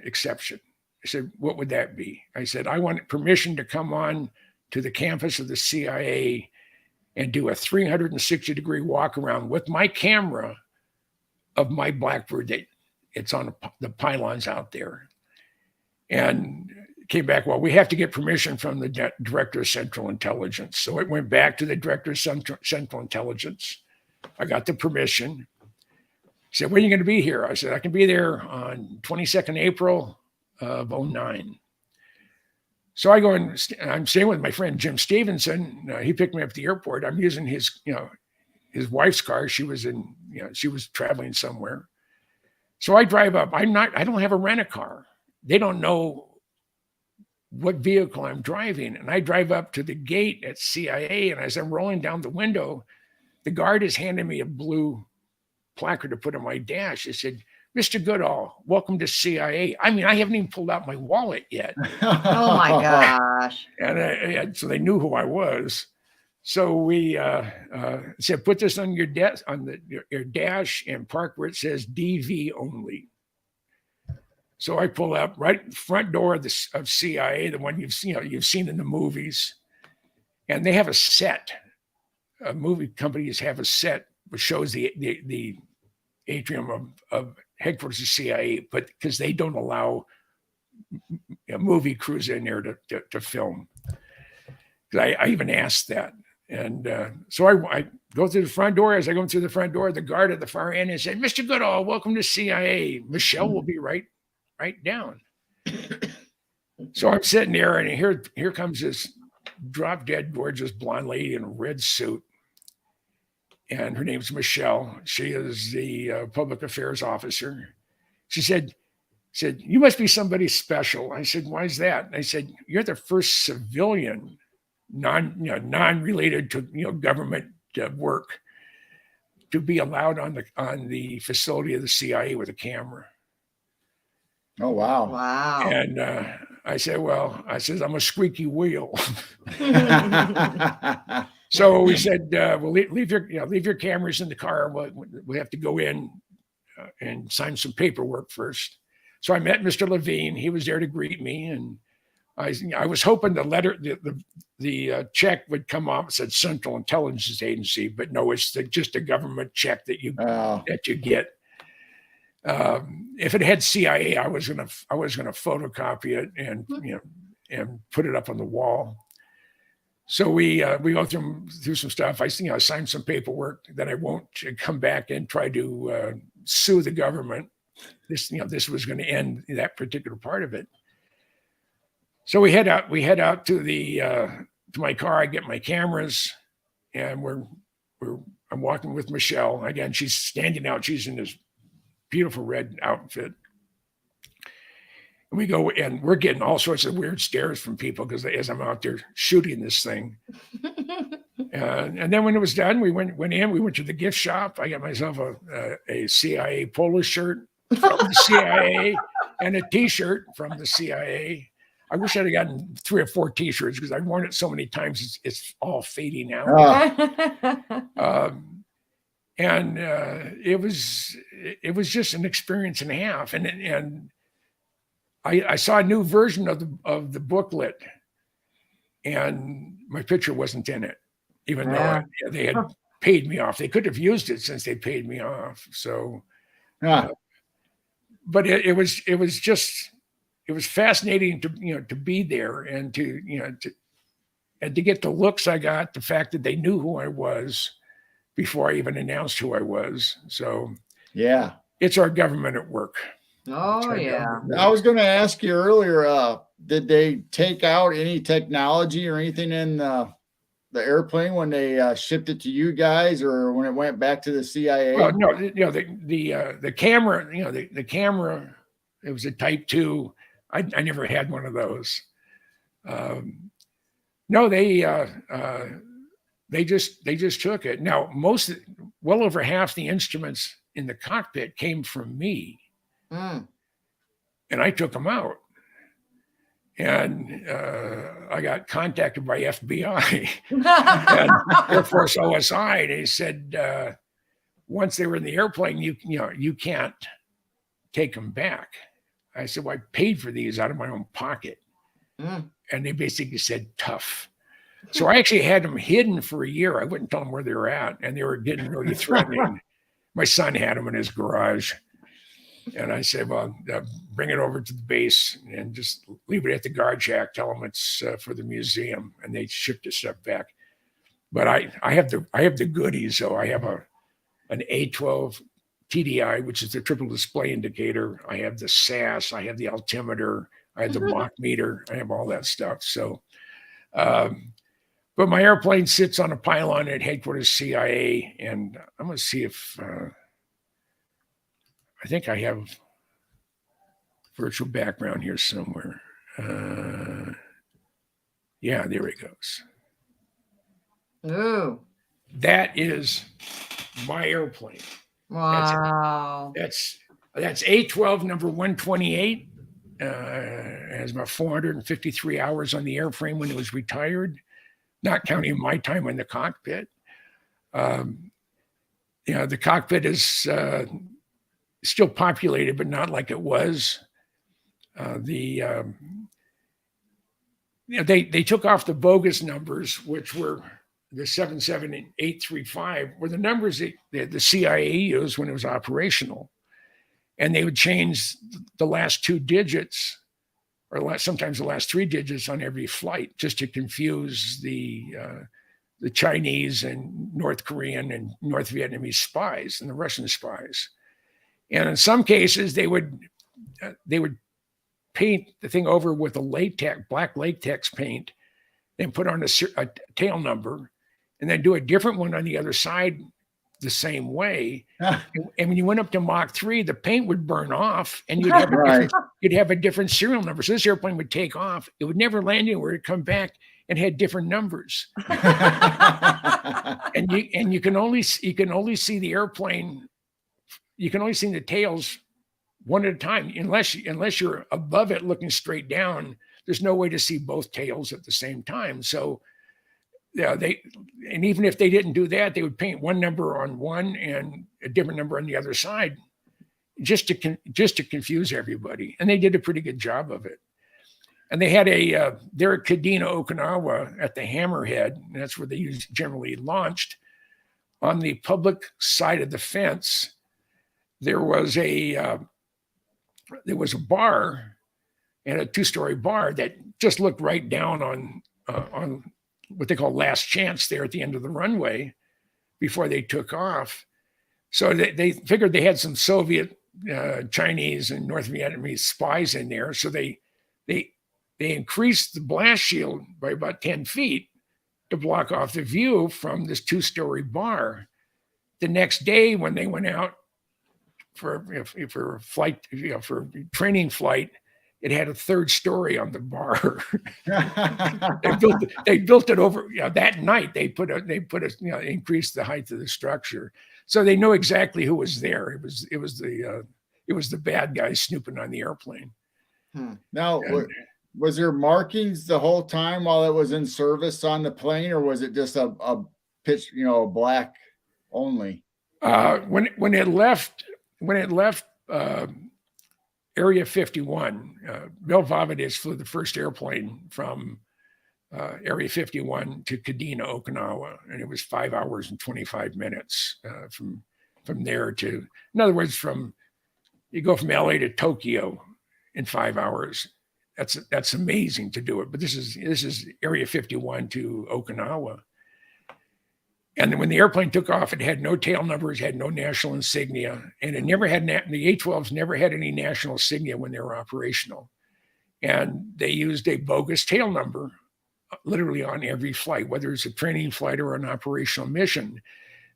D: exception. I said, what would that be? I said, I want permission to come on to the campus of the CIA and do a 360-degree walk around with my camera of my Blackbird that it's on the pylons out there. And came back, well, we have to get permission from the Director of Central Intelligence. So it went back to the Director of Central Intelligence. I got the permission. He said, when are you going to be here? I said, I can be there on 22nd April of 2009. So I go and I'm staying with my friend Jim Stevenson. He picked me up at the airport. I'm using his wife's car. She was traveling somewhere. So I drive up. I don't have a rent-a-car. They don't know what vehicle I'm driving. And I drive up to the gate at CIA. And as I'm rolling down the window, the guard is handing me a blue placard to put on my dash. It said, Mr. Goodall, welcome to CIA. I mean, I haven't even pulled out my wallet yet.
C: Oh my gosh.
D: And so they knew who I was. So we said, put this on your desk, on your dash, and park where it says DV only. So I pull up right front door of CIA, the one you've seen in the movies, and they have a set. Movie companies have a set which shows the atrium of headquarters of CIA, but because they don't allow movie crews in there to film. I even asked that. And so I go through the front door. As I go through the front door, the guard at the far end and said, Mr. Goodall, welcome to CIA. Michelle will be right down. So I'm sitting there, and here comes this drop dead gorgeous blonde lady in a red suit. And her name's Michelle. She is the public affairs officer. She said, you must be somebody special. I said, why is that? And I said, you're the first civilian, non-related to government work, to be allowed on the facility of the CIA with a camera.
B: Oh wow!
C: Wow!
D: And I said, I'm a squeaky wheel. So we said, well, leave your cameras in the car. We have to go in and sign some paperwork first. So I met Mr. Levine. He was there to greet me, and I was hoping the letter, the check would come off. It said Central Intelligence Agency, but no, it's just a government check that you get. If it had CIA, I was gonna photocopy it and put it up on the wall. So we go through some stuff. I signed some paperwork that I won't come back and try to sue the government. This was going to end that particular part of it. So we head out to my car. I get my cameras, and I'm walking with Michelle. Again, she's standing out. She's in this beautiful red outfit. And we go, and we're getting all sorts of weird stares from people because as I'm out there shooting this thing. And then when it was done, we went to the gift shop. I got myself a CIA polo shirt from the CIA and a T-shirt from the CIA. I wish I'd have gotten 3 or 4 T-shirts because I've worn it so many times it's all fading out. And it was just an experience and a half. And I saw a new version of the booklet, and my picture wasn't in it, even though they had paid me off. They could have used it since they paid me off. So, but it was fascinating to be there and to get the looks I got, the fact that they knew who I was before I even announced who I was. So
B: yeah,
D: it's our government at work.
C: Oh yeah.
B: I was going to ask you earlier, did they take out any technology or anything in the airplane when they shipped it to you guys, or when it went back to the CIA?
D: Well, no, the camera, the camera, it was a Type 2. I never had one of those. No, they just took it. Now, well over half the instruments in the cockpit came from me,
C: Mm.
D: and I took them out. And I got contacted by FBI and Air Force OSI, and they said once they were in the airplane, you can't take them back. I said, well, I paid for these out of my own pocket.
C: Mm.
D: And they basically said, tough. So I actually had them hidden for a year. I wouldn't tell them where they were at, and they were getting really threatening. My son had them in his garage. And I said, well, bring it over to the base and just leave it at the guard shack. Tell them it's for the museum. And they shipped the stuff back. But I have the goodies. So I have an A12 TDI, which is the triple display indicator. I have the SAS. I have the altimeter. I have the Mach meter. I have all that stuff. So, but my airplane sits on a pylon at headquarters CIA, and I'm going to see if I think I have virtual background here somewhere. Yeah, there it goes.
C: Ooh.
D: That is my airplane.
C: Wow.
D: That's A12 number 128. Has about 453 hours on the airframe when it was retired, not counting my time in the cockpit. The cockpit is still populated, but not like it was. They took off the bogus numbers, which were the 77835, were the numbers that the CIA used when it was operational. And they would change the last two digits, or sometimes the last three digits on every flight, just to confuse the Chinese and North Korean and North Vietnamese spies and the Russian spies. And in some cases, they would paint the thing over with a black latex paint, then put on a tail number, and then do a different one on the other side the same way. And when you went up to Mach 3, the paint would burn off, and you'd have a different serial number. So this airplane would take off. It would never land anywhere. It'd come back and had different numbers. and you can only see the airplane. You can only see the tails one at a time, unless you're above it looking straight down. There's no way to see both tails at the same time. So yeah, and even if they didn't do that, they would paint one number on one and a different number on the other side, just to confuse everybody. And they did a pretty good job of it. And they had they're at Kadena, Okinawa, at the Hammerhead, and that's where they generally launched. On the public side of the fence, there was a bar, and a two-story bar that just looked right down on what they call last chance there at the end of the runway before they took off. So they figured they had some Soviet, Chinese, and North Vietnamese spies in there. So they increased the blast shield by about 10 feet to block off the view from this two-story bar. The next day, when they went out for flight, for training flight, it had a third story on the bar. They built it over that night. They increased the height of the structure, so they know exactly who was there. It was the bad guys snooping on the airplane.
B: Now, was there markings the whole time while it was in service on the plane, or was it just a pitch, black only?
D: When it left Area 51, Bill Vavides flew the first airplane from Area 51 to Kadena, Okinawa, and it was 5 hours and 25 minutes from there to, in other words, you go from LA to Tokyo in 5 hours. That's amazing to do it. But this is Area 51 to Okinawa. And when the airplane took off, it had no tail numbers, had no national insignia, and it never had the A-12s never had any national insignia when they were operational. And they used a bogus tail number literally on every flight, whether it's a training flight or an operational mission.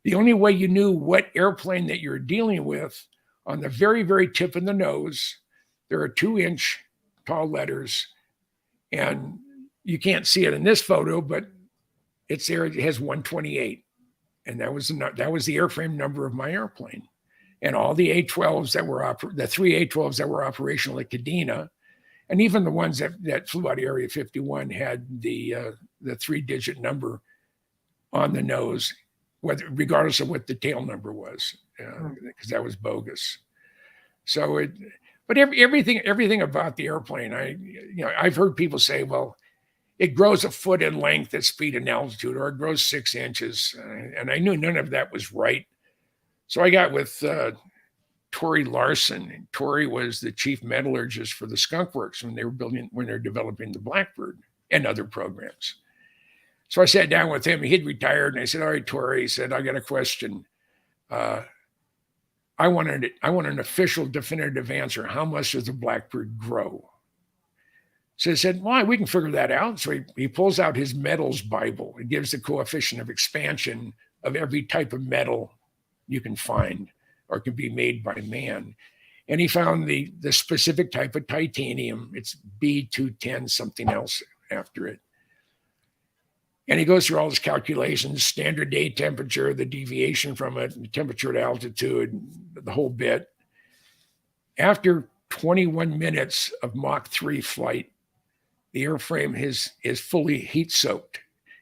D: The only way you knew what airplane that you're dealing with, on the very, very tip of the nose, there are 2-inch tall letters, and you can't see it in this photo, but it's there. It has 128, and that was the airframe number of my airplane. And all the A-12s that were the 3 A-12s that were operational at Kadena, and even the ones that flew out of Area 51 had the 3-digit number on the nose, regardless of what the tail number was, because that was bogus. So everything about the airplane, I've heard people say, well, it grows a foot in length at speed and altitude, or it grows 6 inches, and I knew none of that was right. So I got with Tori Larson. And Tori was the chief metallurgist for the Skunk Works when they were developing the Blackbird and other programs. So I sat down with him. He'd retired, and I said, "All right, Tori," he said, "I got a question. I want an official, definitive answer. How much does the Blackbird grow?" So I said, "Well, we can figure that out." So he pulls out his metals Bible. It gives the coefficient of expansion of every type of metal you can find or can be made by man. And he found the specific type of titanium. It's B210, something else after it. And he goes through all his calculations, standard day temperature, the deviation from it, the temperature at altitude, the whole bit. After 21 minutes of Mach 3 flight, the airframe is fully heat soaked,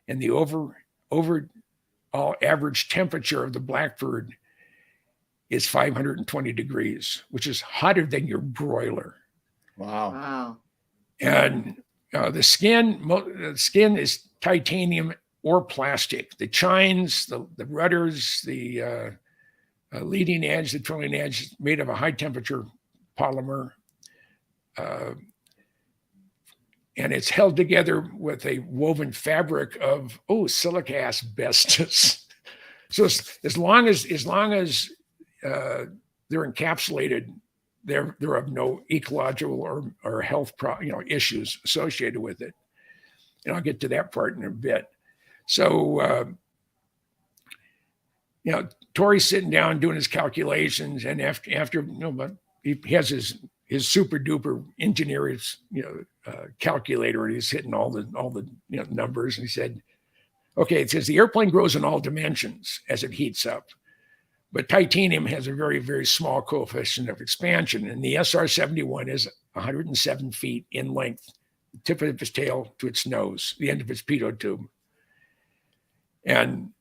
D: and the overall average temperature of the Blackbird is 520 degrees, which is hotter than your broiler.
B: Wow.
D: And the skin is titanium or plastic. The chines, the rudders, the leading edge, the trailing edge, made of a high temperature polymer. And it's held together with a woven fabric of silica asbestos. So as long as they're encapsulated, they're of no ecological or health issues associated with it. And I'll get to that part in a bit. So Tori's sitting down doing his calculations, and after but he has his super duper engineer's calculator, and he's hitting all the numbers. And he said, "Okay," it says the airplane grows in all dimensions as it heats up, but titanium has a very, very small coefficient of expansion, and the SR-71 is 107 feet in length, the tip of its tail to its nose, the end of its pitot tube. And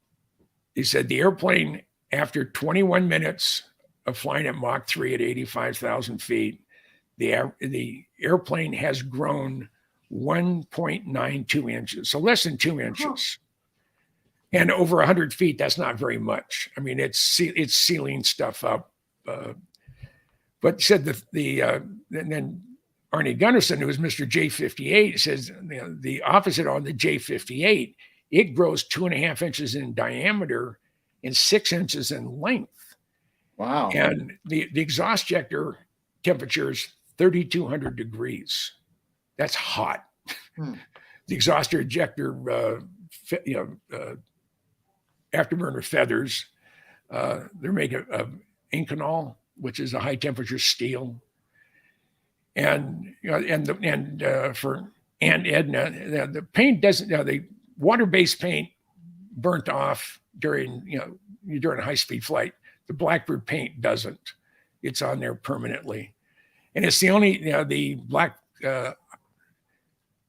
D: he said the airplane, after 21 minutes of flying at Mach 3 at 85,000 feet, the airplane has grown 1.92 inches, so less than 2 inches. And over 100 feet, that's not very much. I mean, it's sealing stuff up. But said and then Arnie Gunnarsson, who was Mr. J58, says the opposite on the J58, it grows 2.5 inches in diameter and 6 inches in length.
B: Wow.
D: And the exhaust ejector temperature is 3,200 degrees. That's hot. The exhaust ejector, afterburner feathers, they're made of Inconel, which is a high temperature steel. And for Aunt Edna, the paint doesn't. The water-based paint burnt off during high speed flight. The Blackbird paint doesn't. It's on there permanently, and it's the only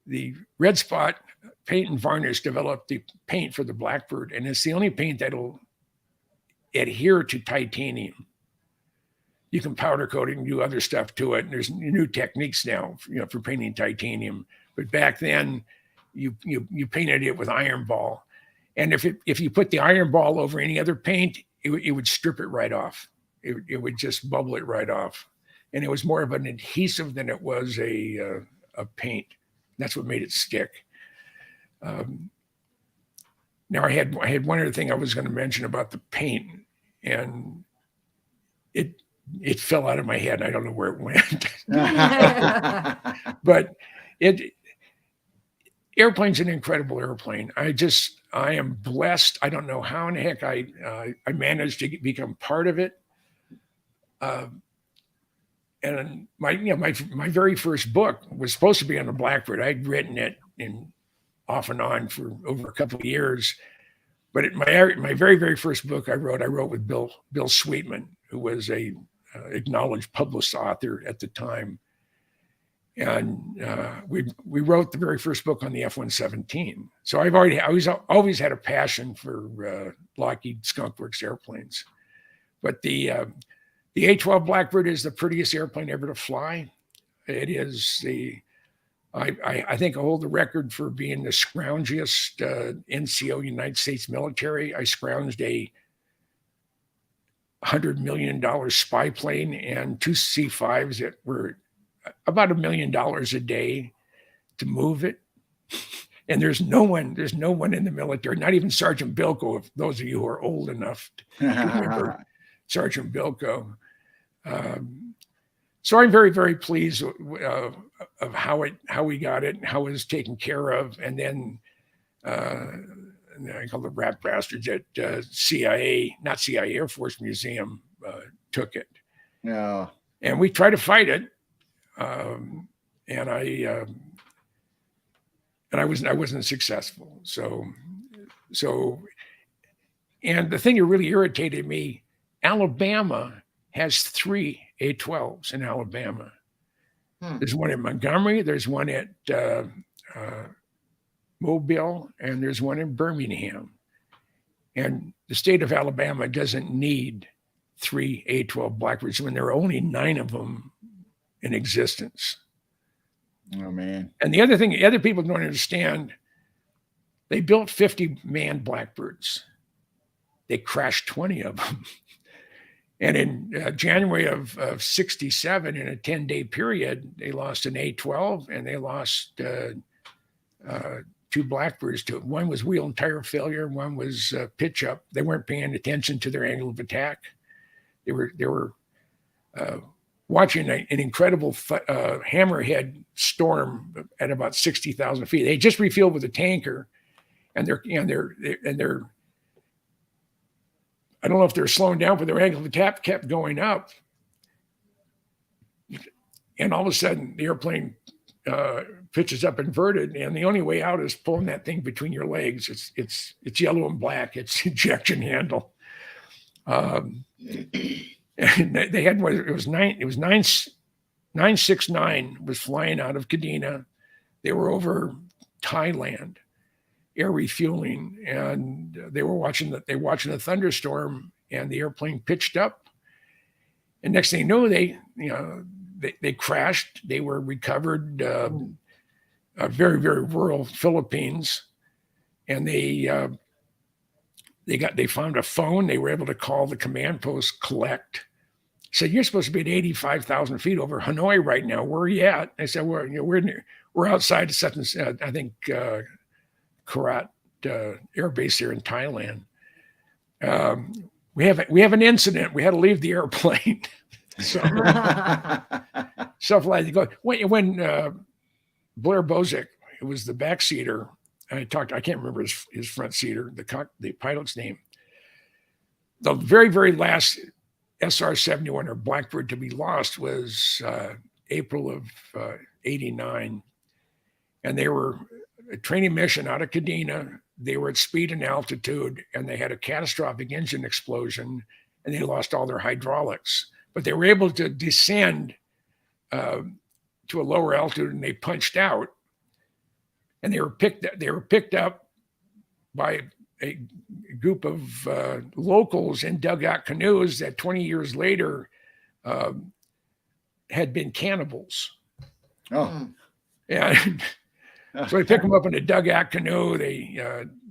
D: the Red Spot Paint and Varnish developed the paint for the Blackbird, and it's the only paint that'll adhere to titanium. You can powder coat it and do other stuff to it. And there's new techniques now, for painting titanium. But back then, you painted it with iron ball, and if you put the iron ball over any other paint, it would strip it right off. It would just bubble it right off, and it was more of an adhesive than it was a paint. That's what made it stick. Now I had one other thing I was going to mention about the paint, and it fell out of my head. I don't know where it went. But airplane's an incredible airplane. I am blessed. I don't know how in the heck I managed to become part of it. And my very first book was supposed to be on the Blackbird. I'd written it in off and on for over a couple of years. But my very, very first book I wrote with Bill Sweetman, who was a acknowledged published author at the time. And we wrote the very first book on the F-117. So I've always had a passion for Lockheed Skunk Works airplanes. But the A-12 Blackbird is the prettiest airplane ever to fly. It is I think I hold the record for being the scroungiest NCO United States military. I scrounged a $100 million spy plane and 2 C-5s that were about $1 million a day to move it. And there's no one in the military, not even Sergeant Bilko, if those of you who are old enough to remember Sergeant Bilko. So I'm very, very pleased of how we got it and how it was taken care of. And then I call the rat bastards at Air Force Museum took it.
B: Yeah.
D: And we tried to fight it. And I wasn't successful. So, and the thing that really irritated me, Alabama has 3 A-12s in Alabama. There's one in Montgomery, there's one at Mobile, and there's one in Birmingham. And the state of Alabama doesn't need 3 A-12 Blackbirds when there are only 9 of them in existence.
B: Oh, man. And
D: the other thing, other people don't understand, they built 50 manned Blackbirds. They crashed 20 of them. And in January of 67, in a 10-day period, they lost an A-12 and they lost 2 Blackbirds. One was wheel and tire failure. One was pitch up. They weren't paying attention to their angle of attack. They were watching an incredible hammerhead storm at about 60,000 feet. They just refueled with a tanker, and they're I don't know if they're slowing down, but their angle of attack kept going up. And all of a sudden, the airplane pitches up inverted, and the only way out is pulling that thing between your legs. It's yellow and black. It's ejection handle. And they had what it was 969 was flying out of Kadena. They were over Thailand, air refueling, and they were watching a thunderstorm, and the airplane pitched up. And next thing you know, they crashed. They were recovered, very, very rural Philippines, and they found a phone. They were able to call the command post, collect. Said, "You're supposed to be at 85,000 feet over Hanoi right now. Where are you at?" I said, "We're outside of such and I think Korat Air Base here in Thailand. We have an incident. We had to leave the airplane." So stuff like that. When Blair Bozick, who was the backseater, I can't remember his front seater, the pilot's name. The very, very last SR-71 or Blackbird to be lost was April of 89. And they were a training mission out of Kadena. They were at speed and altitude, and they had a catastrophic engine explosion, and they lost all their hydraulics. But they were able to descend to a lower altitude, and they punched out. And they were picked up by a group of locals in dugout canoes that 20 years later had been cannibals.
B: Oh,
D: yeah. So they pick them up in a dugout canoe. They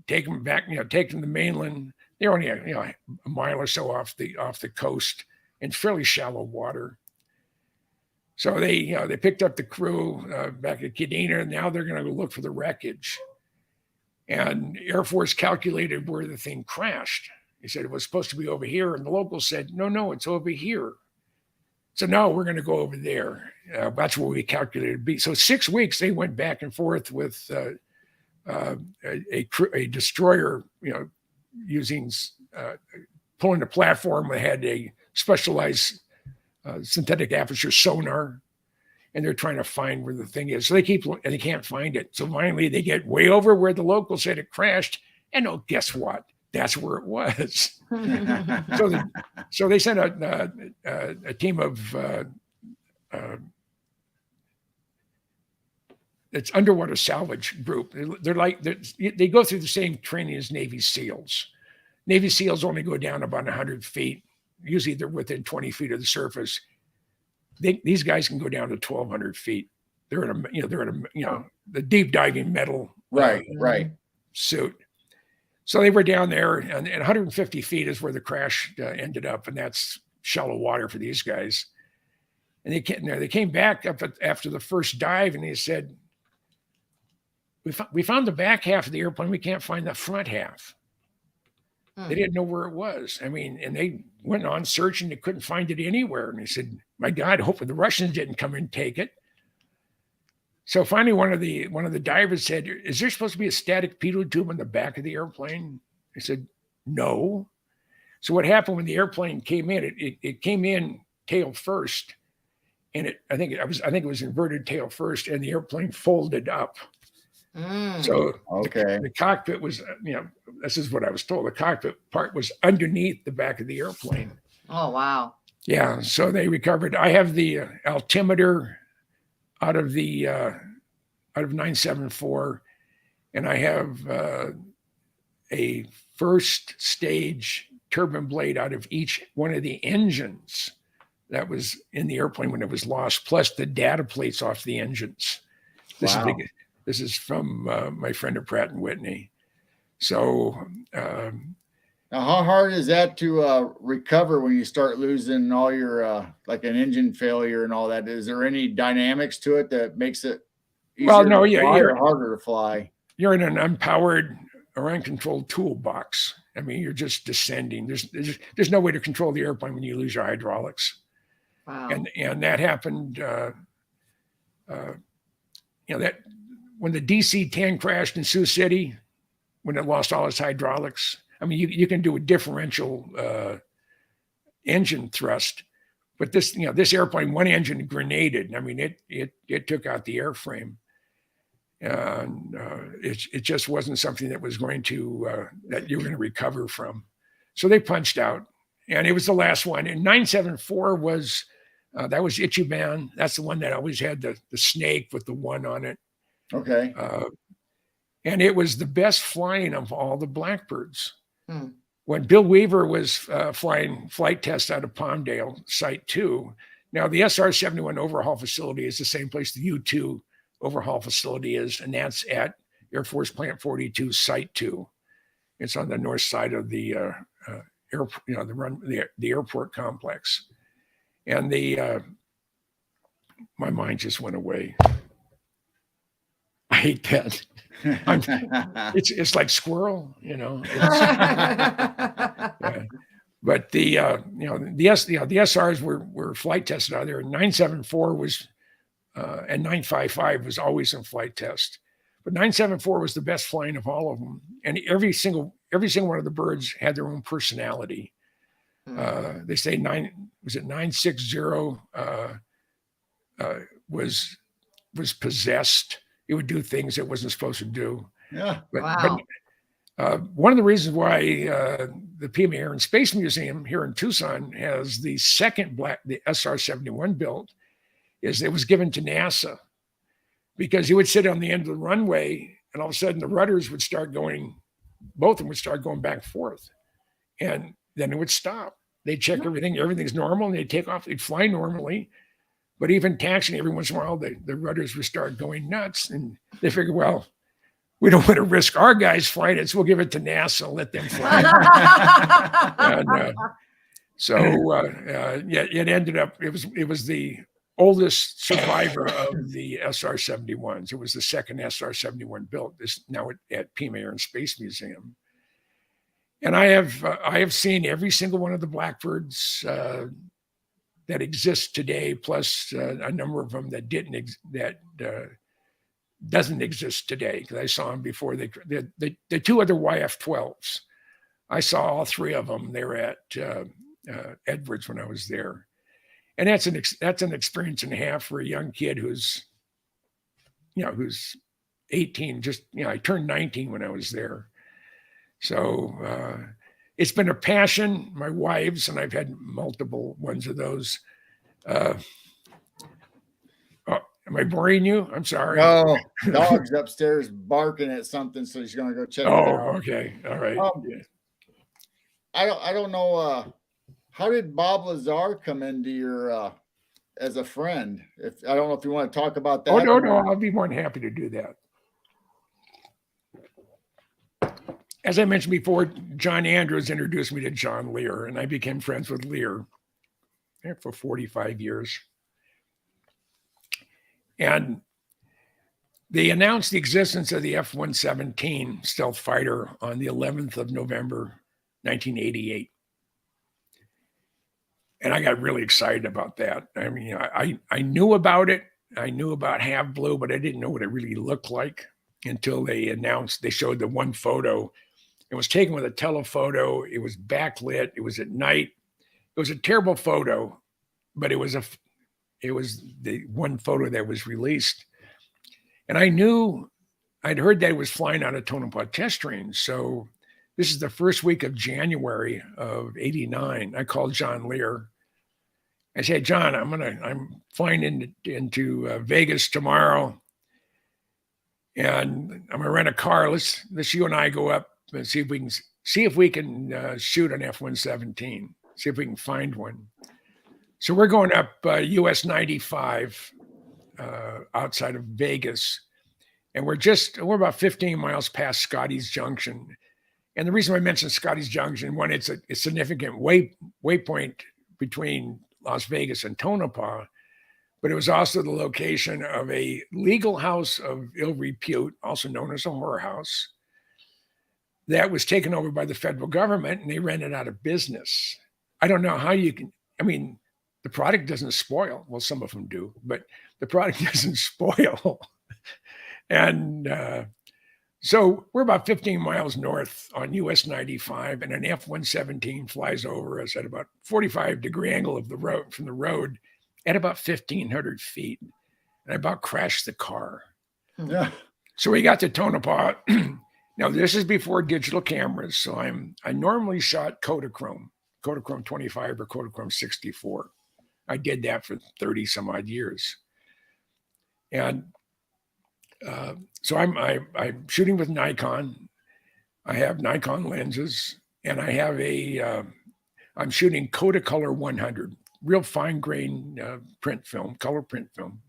D: take them back, take them to the mainland. They're only a mile or so off the coast in fairly shallow water. So they picked up the crew back at Kadena, and now they're going to go look for the wreckage. And Air Force calculated where the thing crashed. They said it was supposed to be over here, and the locals said, "No, it's over here." So no, we're going to go over there. That's where we calculated it to be. So 6 weeks they went back and forth with a destroyer, using pulling the platform that had a specialized synthetic aperture sonar, and they're trying to find where the thing is. So they and they can't find it. So finally they get way over where the locals said it crashed. And oh, guess what? That's where it was. So they sent a team of it's underwater salvage group. They go through the same training as Navy SEALs. Navy SEALs only go down about 100 feet. Usually they're within 20 feet of the surface. These guys can go down to 1,200 feet. They're in the deep diving metal
B: right
D: suit. So they were down there, and 150 feet is where the crash ended up, and that's shallow water for these guys. And they came back up after the first dive, and they said, we found the back half of the airplane. We can't find the front half. They didn't know where it was. I mean, and they went on searching. They couldn't find it anywhere. And they said, my God, hoping the Russians didn't come and take it. So finally, one of the divers said, is there supposed to be a static pitot tube on the back of the airplane? I said, no. So what happened when the airplane came in, it came in tail first. And I think it was inverted tail first, and the airplane folded up. So the cockpit was, this is what I was told. The cockpit part was underneath the back of the airplane.
C: Oh, wow.
D: Yeah. So they recovered. I have the altimeter out of 974, and I have a first stage turbine blade out of each one of the engines that was in the airplane when it was lost, plus the data plates off the engines. This is from my friend at Pratt & Whitney. So
B: now how hard is that to recover when you start losing all your like an engine failure and all that? Is there any dynamics to it that makes it easier or harder to fly?
D: You're in an unpowered or uncontrolled toolbox. I mean, you're just descending. There's no way to control the airplane when you lose your hydraulics.
C: Wow.
D: And that happened that when the DC-10 crashed in Sioux City, when it lost all its hydraulics. I mean, you can do a differential engine thrust, but this airplane, one engine grenaded. I mean, it took out the airframe, and it just wasn't something that was going to that you were going to recover from. So they punched out, and it was the last one. And 974 was that was Ichiban. That's the one that always had the snake with the one on it.
B: Okay.
D: And it was the best flying of all the Blackbirds. When Bill Weaver was flying flight tests out of Palmdale, Site 2, now the SR-71 overhaul facility is the same place the U-2 overhaul facility is, and that's at Air Force Plant 42, Site 2. It's on the north side of the airport complex. And my mind just went away. I hate that. It's like squirrel, yeah. But the SRs were flight tested out there. 974 was and 955 was always in flight test. But 974 was the best flying of all of them, and every single one of the birds had their own personality. They say 960 was possessed. It would do things it wasn't supposed to do.
B: Yeah.
C: Wow.
D: But one of the reasons why the PMA Air and Space Museum here in Tucson has the second the SR-71 built is it was given to NASA, because he would sit on the end of the runway and all of a sudden the rudders would start going, both of them would start going back and forth. And then it would stop. They'd check everything's normal, and they'd take off, they'd fly normally. But even taxiing, every once in a while, the rudders would start going nuts. And they figured, well, we don't want to risk our guys flying it, so we'll give it to NASA, let them fly it. And it ended up, it was the oldest survivor of the SR-71s. It was the second SR-71 built, this now at PMA Air and Space Museum. And I have seen every single one of the Blackbirds that exists today, plus a number of them that doesn't exist today, because I saw them before. The two other YF-12s, I saw all three of them. They were at Edwards when I was there, And that's an experience and a half for a young kid who's 18. Just, I turned 19 when I was there. So it's been a passion. My wife's, and I've had multiple ones of those. Am I boring you? I'm sorry.
B: No, dog's upstairs barking at something, so he's gonna go check it
D: Oh,
B: out.
D: okay. All right.
B: I don't know. How did Bob Lazar come into your as a friend? If I don't know if you want to talk about that.
D: Oh, no, I'll be more than happy to do that. As I mentioned before, John Andrews introduced me to John Lear, and I became friends with Lear for 45 years. And they announced the existence of the F-117 stealth fighter on the 11th of November, 1988. And I got really excited about that. I mean, I knew about it. I knew about Half Blue, but I didn't know what it really looked like until they showed the one photo. It was taken with a telephoto. It was backlit. It was at night. It was a terrible photo, but it was the one photo that was released. And I knew, I'd heard that it was flying on a Tonopah test range. So this is the first week of January of '89. I called John Lear. I said, John, I'm flying into Vegas tomorrow, and I'm gonna rent a car. Let's you and I go up and see if we can shoot an F-117. See if we can find one. So we're going up US 95 outside of Vegas, and we're about 15 miles past Scotty's Junction. And the reason I mentioned Scotty's Junction, one, it's a significant waypoint between Las Vegas and Tonopah, but it was also the location of a legal house of ill repute, also known as a whorehouse, that was taken over by the federal government, and they ran it out of business. I don't know how you can, the product doesn't spoil. Well, some of them do, but the product doesn't spoil. And so we're about 15 miles north on US 95, and an F-117 flies over us at about 45-degree angle from the road at about 1,500 feet. And I about crashed the car.
B: Yeah.
D: So we got to Tonopah. Now, this is before digital cameras. So I normally shot Kodachrome 25 or Kodachrome 64. I did that for 30 some odd years. And so I'm shooting with Nikon. I have Nikon lenses, and I have I'm shooting Kodacolor 100, real fine grain print film, color print film.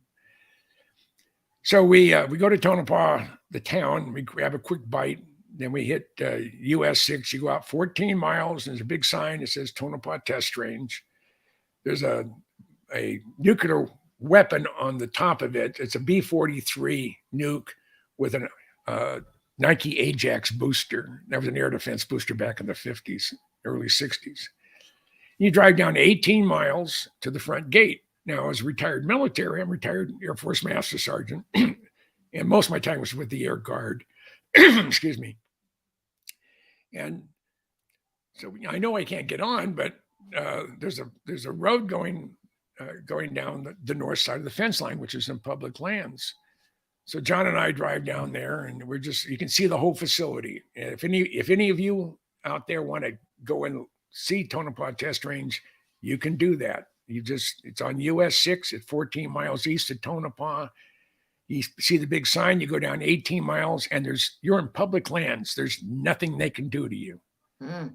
D: So we go to Tonopah, the town. We grab a quick bite. Then we hit US 6. You go out 14 miles, and there's a big sign that says Tonopah Test Range. There's a nuclear weapon on the top of it. It's a B-43 nuke with a Nike Ajax booster. That was an air defense booster back in the 50s, early 60s. You drive down 18 miles to the front gate. Now, as a retired military, I'm retired Air Force Master Sergeant, and most of my time was with the Air Guard. Excuse me. And so I know I can't get on, but there's a road going down the north side of the fence line, which is in public lands. So John and I drive down there, and you can see the whole facility. And if any of you out there want to go and see Tonopah Test Range, you can do that. It's on US 6 at 14 miles east of Tonopah. You see the big sign, you go down 18 miles, and you're in public lands. There's nothing they can do to you.
C: Mm.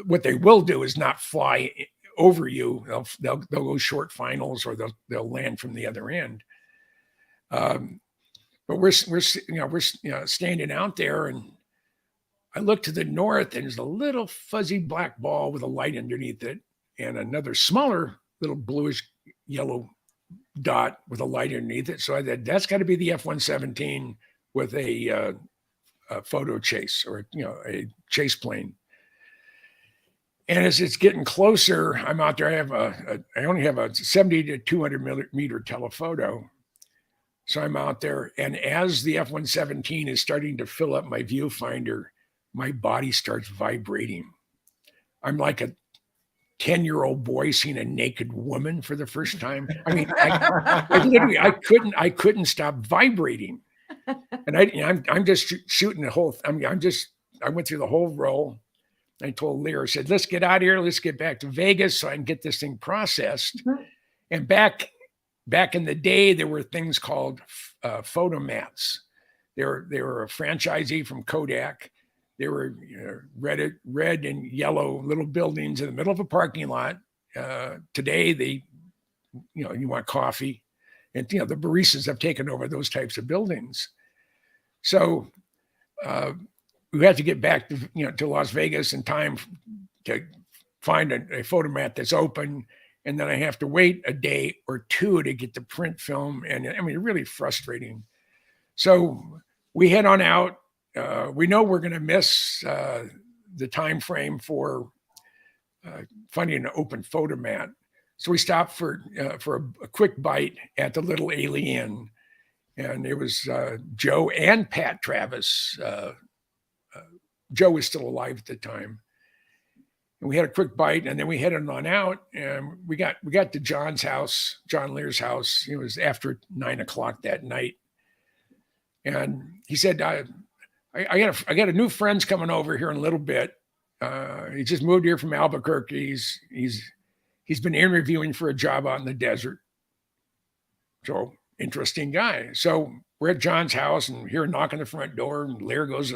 D: What they will do is not fly over you. They'll go short finals, or they'll land from the other end. But we're standing out there, and I look to the north, and there's a little fuzzy black ball with a light underneath it, and another smaller little bluish yellow dot with a light underneath it. So I said, that's got to be the F-117 with a photo chase, or a chase plane. And as it's getting closer, I'm out there. I only have a 70 to 200 meter telephoto. So I'm out there, and as the F-117 is starting to fill up my viewfinder, my body starts vibrating. I'm like a 10-year-old boy seeing a naked woman for the first time. I mean, I couldn't stop vibrating. And I'm just shooting the whole, I went through the whole roll. I told Lear, I said, let's get out of here. Let's get back to Vegas so I can get this thing processed. And back in the day, there were things called photomats. They were a franchisee from Kodak. They were red and yellow little buildings in the middle of a parking lot. Today, you want coffee, and the baristas have taken over those types of buildings. So we have to get back to Las Vegas in time to find a photomat that's open, and then I have to wait a day or two to get the print film, and I mean, really frustrating. So we head on out. We know we're going to miss the time frame for finding an open photomat. So we stopped for a quick bite at the Little Alien, and it was Joe and Pat Travis. Joe was still alive at the time, and we had a quick bite, and then we headed on out, and we got to John's house, John Lear's house. It was after 9:00 that night, and he said, I got a new friend's coming over here in a little bit. He just moved here from Albuquerque. He's been interviewing for a job out in the desert. So interesting guy. So we're at John's house and hear a knock on the front door, and Lear goes,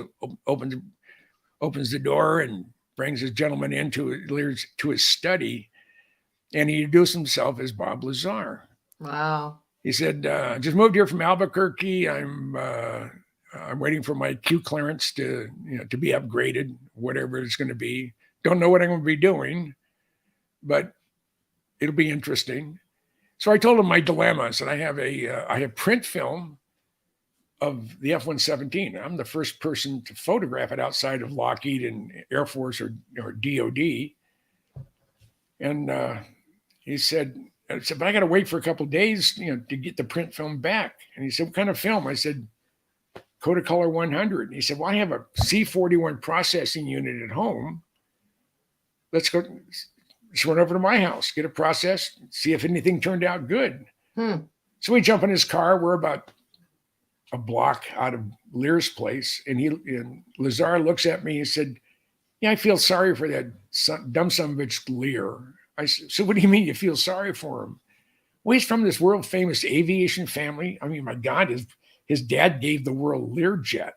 D: opens the door and brings his gentleman into his study, and he introduced himself as Bob Lazar.
C: Wow.
D: He said, just moved here from Albuquerque. I'm waiting for my Q clearance to be upgraded, whatever it's going to be. Don't know what I'm going to be doing, but it'll be interesting. So I told him my dilemma. I said, I have print film of the F-117. I'm the first person to photograph it outside of Lockheed and Air Force or DOD. And he said, but I got to wait for a couple of days, to get the print film back. And he said, what kind of film? I said, Kodacolor 100. And he said, well, I have a C41 processing unit at home. Let's run over to my house, get it processed, see if anything turned out good. So we jump in his car. We're about a block out of Lear's place. And Lazar looks at me and said, yeah, I feel sorry for that dumb son of a bitch Lear. I said, so what do you mean you feel sorry for him? Well, he's from this world famous aviation family. I mean, my God, his dad gave the world Learjet.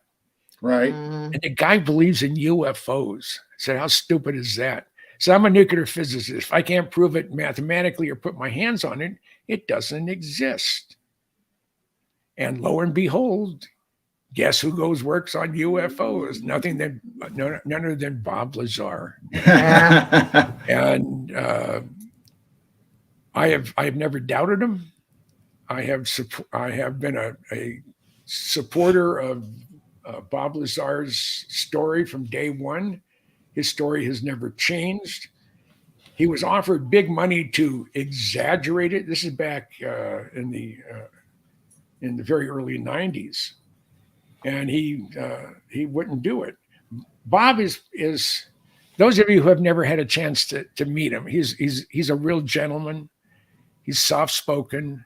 B: Right.
D: And the guy believes in UFOs. I said, how stupid is that? So I'm a nuclear physicist. If I can't prove it mathematically or put my hands on it, it doesn't exist. And lo and behold, guess who works on UFOs? None other than Bob Lazar. And I have never doubted him. I have been a supporter of Bob Lazar's story from day one. His story has never changed. He was offered big money to exaggerate it. This is back in the very early 90s, and he wouldn't do it. Bob is those of you who have never had a chance to meet him. He's a real gentleman. He's soft spoken.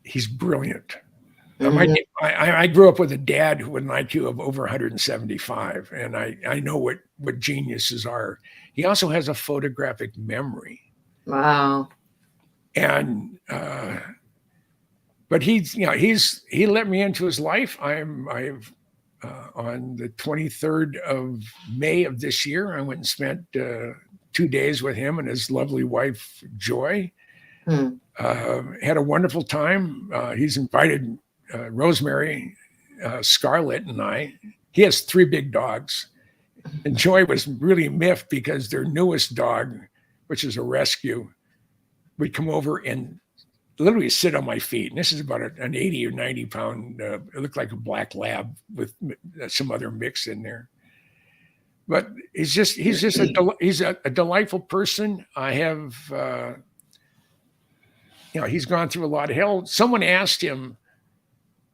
D: He's brilliant. I grew up with a dad who had an IQ of over 175, and I know what geniuses are. He also has a photographic memory.
C: Wow.
D: And but he let me into his life. I've on the 23rd of May of this year, I went and spent 2 days with him and his lovely wife Joy. Had a wonderful time. He's invited Rosemary, Scarlett, and I. He has 3 big dogs, and Joy was really miffed because their newest dog, which is a rescue, would come over and literally sit on my feet. And this is about an 80 or 90 pound, it looked like a black lab with some other mix in there. But he's a delightful person. I have, he's gone through a lot of hell. Someone asked him,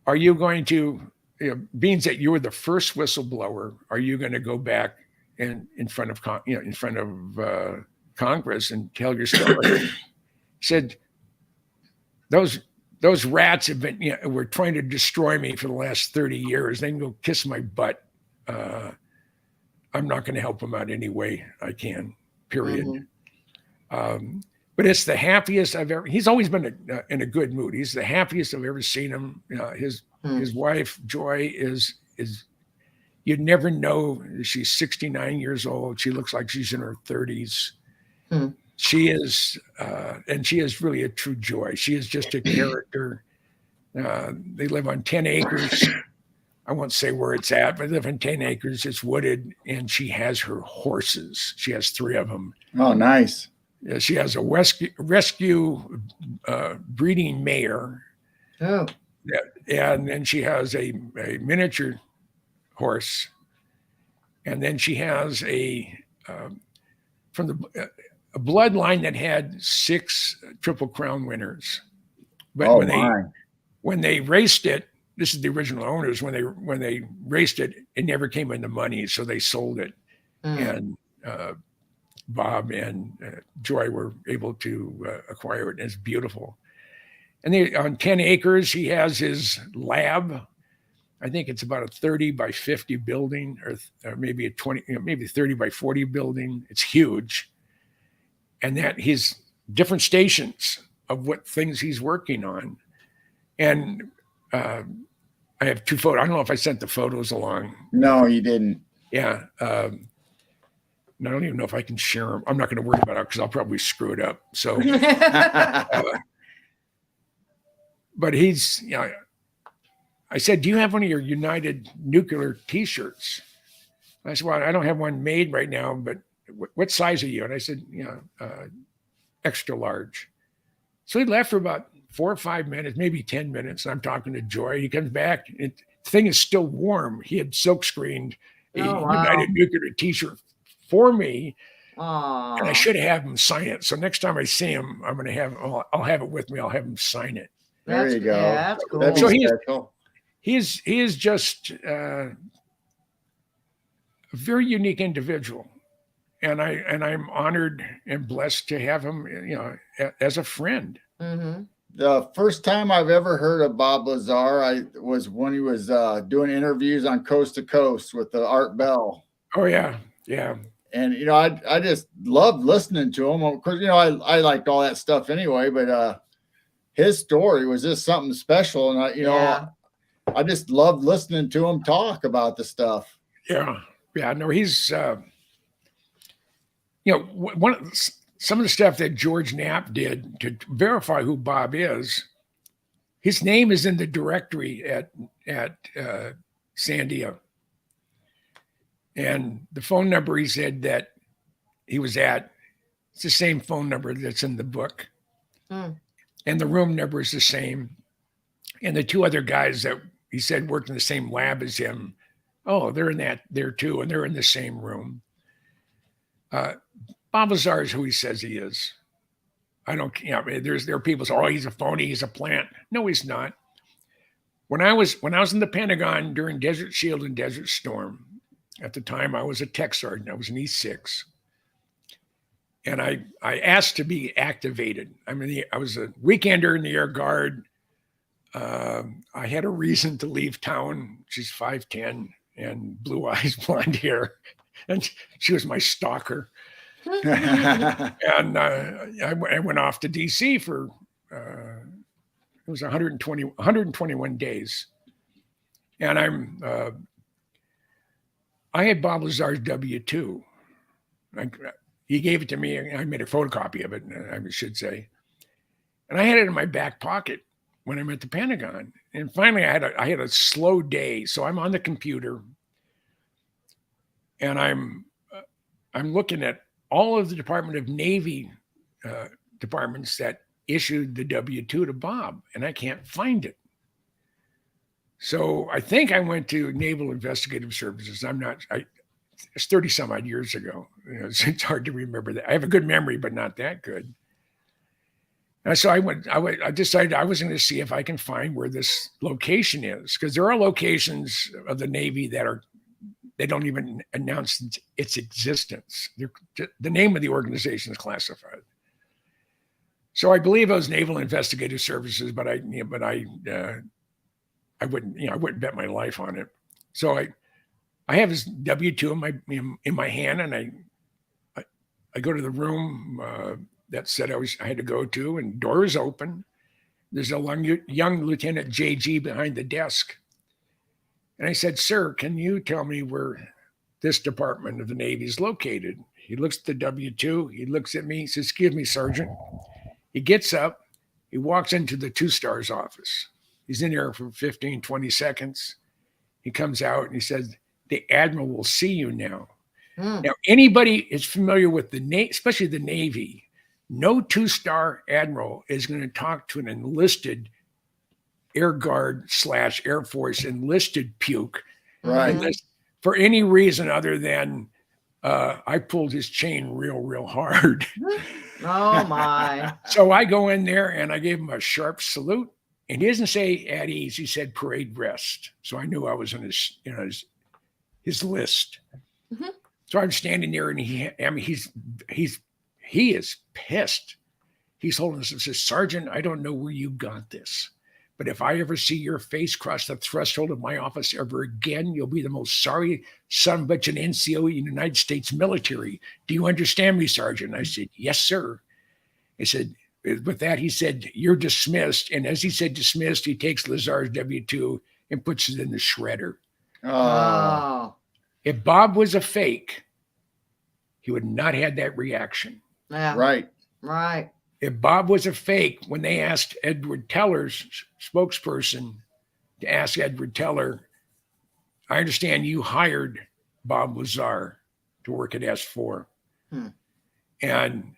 D: are you going to, being that you were the first whistleblower, are you going to go back and in front of Congress and tell your story. He said, those rats have been, were trying to destroy me for the last 30 years. They can go kiss my butt. I'm not going to help them out any way I can, period. But it's the happiest I've ever, he's always been in a good mood. He's the happiest I've ever seen him. His wife, Joy, is you'd never know. She's 69 years old. She looks like she's in her 30s. She is, and she is really a true joy. She is just a character. They live on 10 acres. I won't say where it's at, but they live on 10 acres. It's wooded, and she has her horses. She has 3 of them.
B: Oh, nice.
D: She has a rescue breeding mare.
C: Oh.
D: And then she has a miniature horse. And then she has a bloodline that had 6 Triple Crown winners. But when they raced it, this is the original owners, when they raced it, it never came into money, so they sold it. And Bob and Joy were able to acquire it, and it's beautiful. And on 10 acres, he has his lab. I think it's about a 30 by 50 building, or maybe a 20, maybe 30 by 40 building. It's huge. And that he's different stations of what things he's working on. And I have 2 photos. I don't know if I sent the photos along.
B: No, you didn't.
D: Yeah. And I don't even know if I can share them. I'm not going to worry about it because I'll probably screw it up. So, but he's, I said, do you have one of your United Nuclear t-shirts? I said, well, I don't have one made right now, but what size are you? And I said, extra large. So he left for about 4 or 5 minutes, maybe 10 minutes. And I'm talking to Joy. He comes back. The thing is still warm. He had silk screened a United Nuclear t-shirt for me.
C: Aww.
D: And I should have him sign it. So next time I see him, I'm going to have, I'll have it with me. I'll have him sign it.
B: There you go.
C: Yeah, that's cool.
B: That'd be
D: So
B: special.
D: he is just a very unique individual. And I'm honored and blessed to have him, as a friend.
B: The first time I've ever heard of Bob Lazar, was when he was doing interviews on Coast to Coast with Art Bell.
D: Oh yeah, yeah.
B: And I just loved listening to him. Of course, I liked all that stuff anyway. But his story was just something special, and I just loved listening to him talk about the stuff.
D: Yeah. No, he's some of the stuff that George Knapp did to verify who Bob is. His name is in the directory at Sandia. And the phone number he said that he was at, it's the same phone number that's in the book. And the room number is the same. And the 2 other guys that he said worked in the same lab as him, they're in there too, and they're in the same room. Bob Lazar is who he says he is. I don't, there are people say, he's a phony, he's a plant. No, he's not. When I was in the Pentagon during Desert Shield and Desert Storm, at the time I was a tech sergeant, I was an E6. And I asked to be activated. I mean, I was a weekender in the Air Guard. I had a reason to leave town. She's 5'10" and blue eyes, blonde hair. And she was my stalker. And I went off to DC for, it was 121 days. And I had Bob Lazar's W-2. He gave it to me. I made a photocopy of it, I should say. And I had it in my back pocket when I'm at the Pentagon. And finally, I had a slow day. So I'm on the computer. And I'm looking at all of the Department of Navy departments that issued the W-2 to Bob, and I can't find it. So I think I went to Naval Investigative Services. It's 30 some odd years ago. It's hard to remember that. I have a good memory, but not that good. And so I decided I was going to see if I can find where this location is, because there are locations of the Navy that are they don't even announce its existence. The name of the organization is classified. So I believe it was Naval Investigative Services, but I wouldn't bet my life on it. So I have his W-2 in my hand, and I go to the room that said I had to go to, and door is open. There's a young Lieutenant JG behind the desk. And I said, "Sir, can you tell me where this department of the Navy is located?" He looks at the W-2. He looks at me. He says, "Excuse me, Sergeant." He gets up. He walks into the 2-star's office. He's in there for 15, 20 seconds. He comes out and he says, "The Admiral will see you now." Now, anybody is familiar with especially the Navy, no 2-star admiral is going to talk to an enlisted Air Guard / Air Force enlisted puke,
B: Right.
D: unless for any reason other than I pulled his chain real hard.
C: Oh my.
D: So I go in there and I gave him a sharp salute, and he doesn't say "at ease." He said "parade rest." So I knew I was on his list.
C: Mhm.
D: So I'm standing there, and he is pissed. He's holding us and says, "Sergeant, I don't know where you got this, but if I ever see your face cross the threshold of my office ever again, you'll be the most sorry son of a bitch an NCO in the United States military. Do you understand me, Sergeant?" I said, "Yes, sir." He said, with that, he said, "You're dismissed." And as he said dismissed, he takes Lazar's W-2 and puts it in the shredder.
C: Oh.
D: If Bob was a fake, he would not have that reaction.
C: Yeah.
B: Right.
C: Right.
D: If Bob was a fake, when they asked Edward Teller's spokesperson to ask Edward Teller, "I understand you hired Bob Lazar to work at S4." And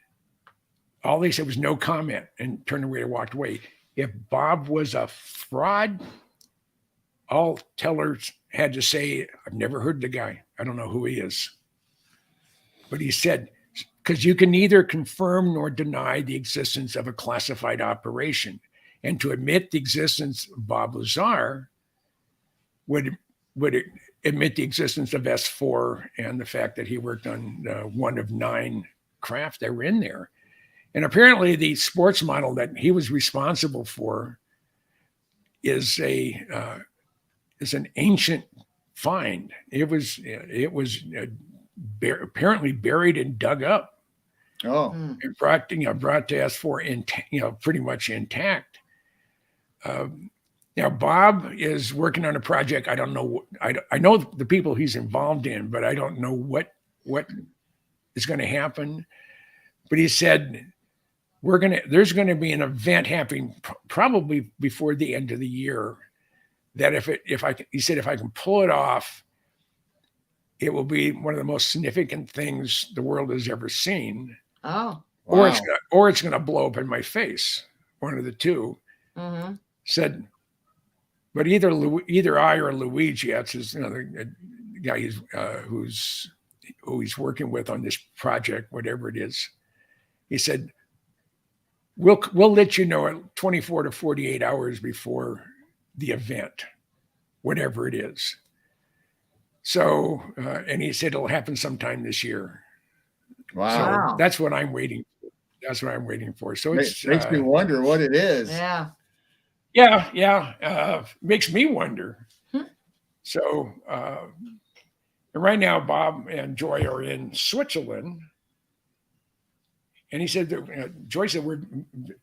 D: all they said was no comment and turned away and walked away. If Bob was a fraud, all Tellers had to say, "I've never heard the guy. I don't know who he is." But he said, because you can neither confirm nor deny the existence of a classified operation. And to admit the existence of Bob Lazar would admit the existence of S4 and the fact that he worked on one of 9 craft that were in there. And apparently the sports model that he was responsible for is an ancient find. It was apparently buried and dug up.
B: Oh.
D: And brought to S4 pretty much intact. Now Bob is working on a project. I don't know. I know the people he's involved in, but I don't know what is going to happen. But he said there's going to be an event happening probably before the end of the year. That he said if I can pull it off, it will be one of the most significant things the world has ever seen.
C: Oh.
B: Wow.
D: Or it's going to blow up in my face. One of the two.
C: Mm-hmm.
D: Said, but either I or Luigi, that's the guy who he's working with on this project, whatever it is. He said, we'll let you know 24 to 48 hours before the event, whatever it is. So, and he said it'll happen sometime this year.
B: Wow.
D: So that's what I'm waiting for. That's what I'm waiting for. So it
B: makes me wonder what it is.
C: Yeah.
D: Yeah. Makes me wonder. So, and right now, Bob and Joy are in Switzerland. And he said that Joy said we're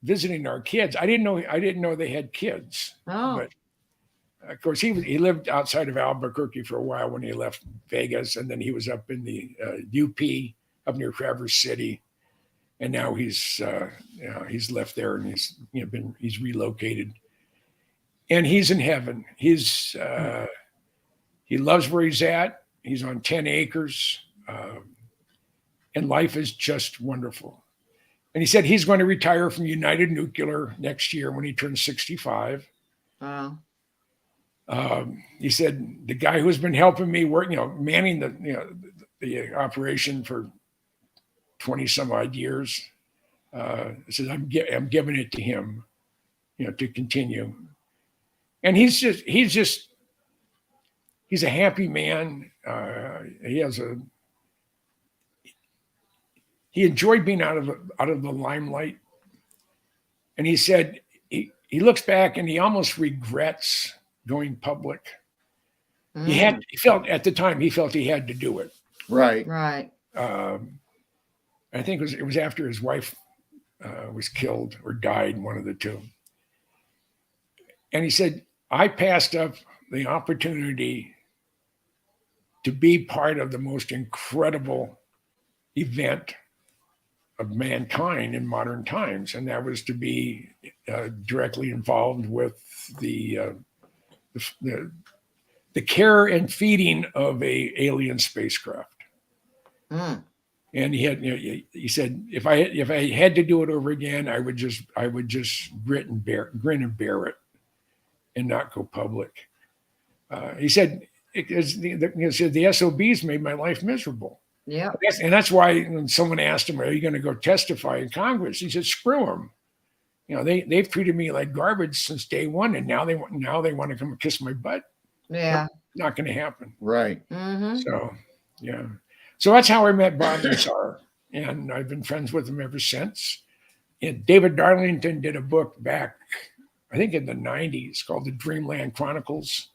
D: visiting our kids. I didn't know they had kids.
C: Oh.
D: But of course, he lived outside of Albuquerque for a while when he left Vegas, and then he was up in the UP up near Traverse City, and now he's left there and he's relocated, and he's in heaven. He loves where he's at. He's on 10 acres, and life is just wonderful. And he said he's going to retire from United Nuclear next year when he turns 65.
C: Wow.
D: He said the guy who's been helping me work, manning the operation for 20 some odd years, says I'm giving it to him, to continue. And he's just he's a happy man. He enjoyed being out of the limelight. And he said he looks back and he almost regrets going public. He felt at the time he felt he had to do it.
B: Right.
C: Right.
D: I think it was after his wife was killed or died, one of the two. And he said, I passed up the opportunity to be part of the most incredible event of mankind in modern times, and that was to be directly involved with the care and feeding of a alien spacecraft. And he said, if I had to do it over again, I would just grin and bear it, and not go public. He said, the SOBs made my life miserable.
C: Yeah.
D: And that's why when someone asked him, are you going to go testify in Congress? He said, screw them. They've treated me like garbage since day one, and now they want to come kiss my butt.
C: Yeah.
D: Not going to happen.
B: Right.
D: So, yeah. So that's how I met Bob Lazar, and I've been friends with him ever since. And David Darlington did a book back, I think in the 90s, called The Dreamland Chronicles.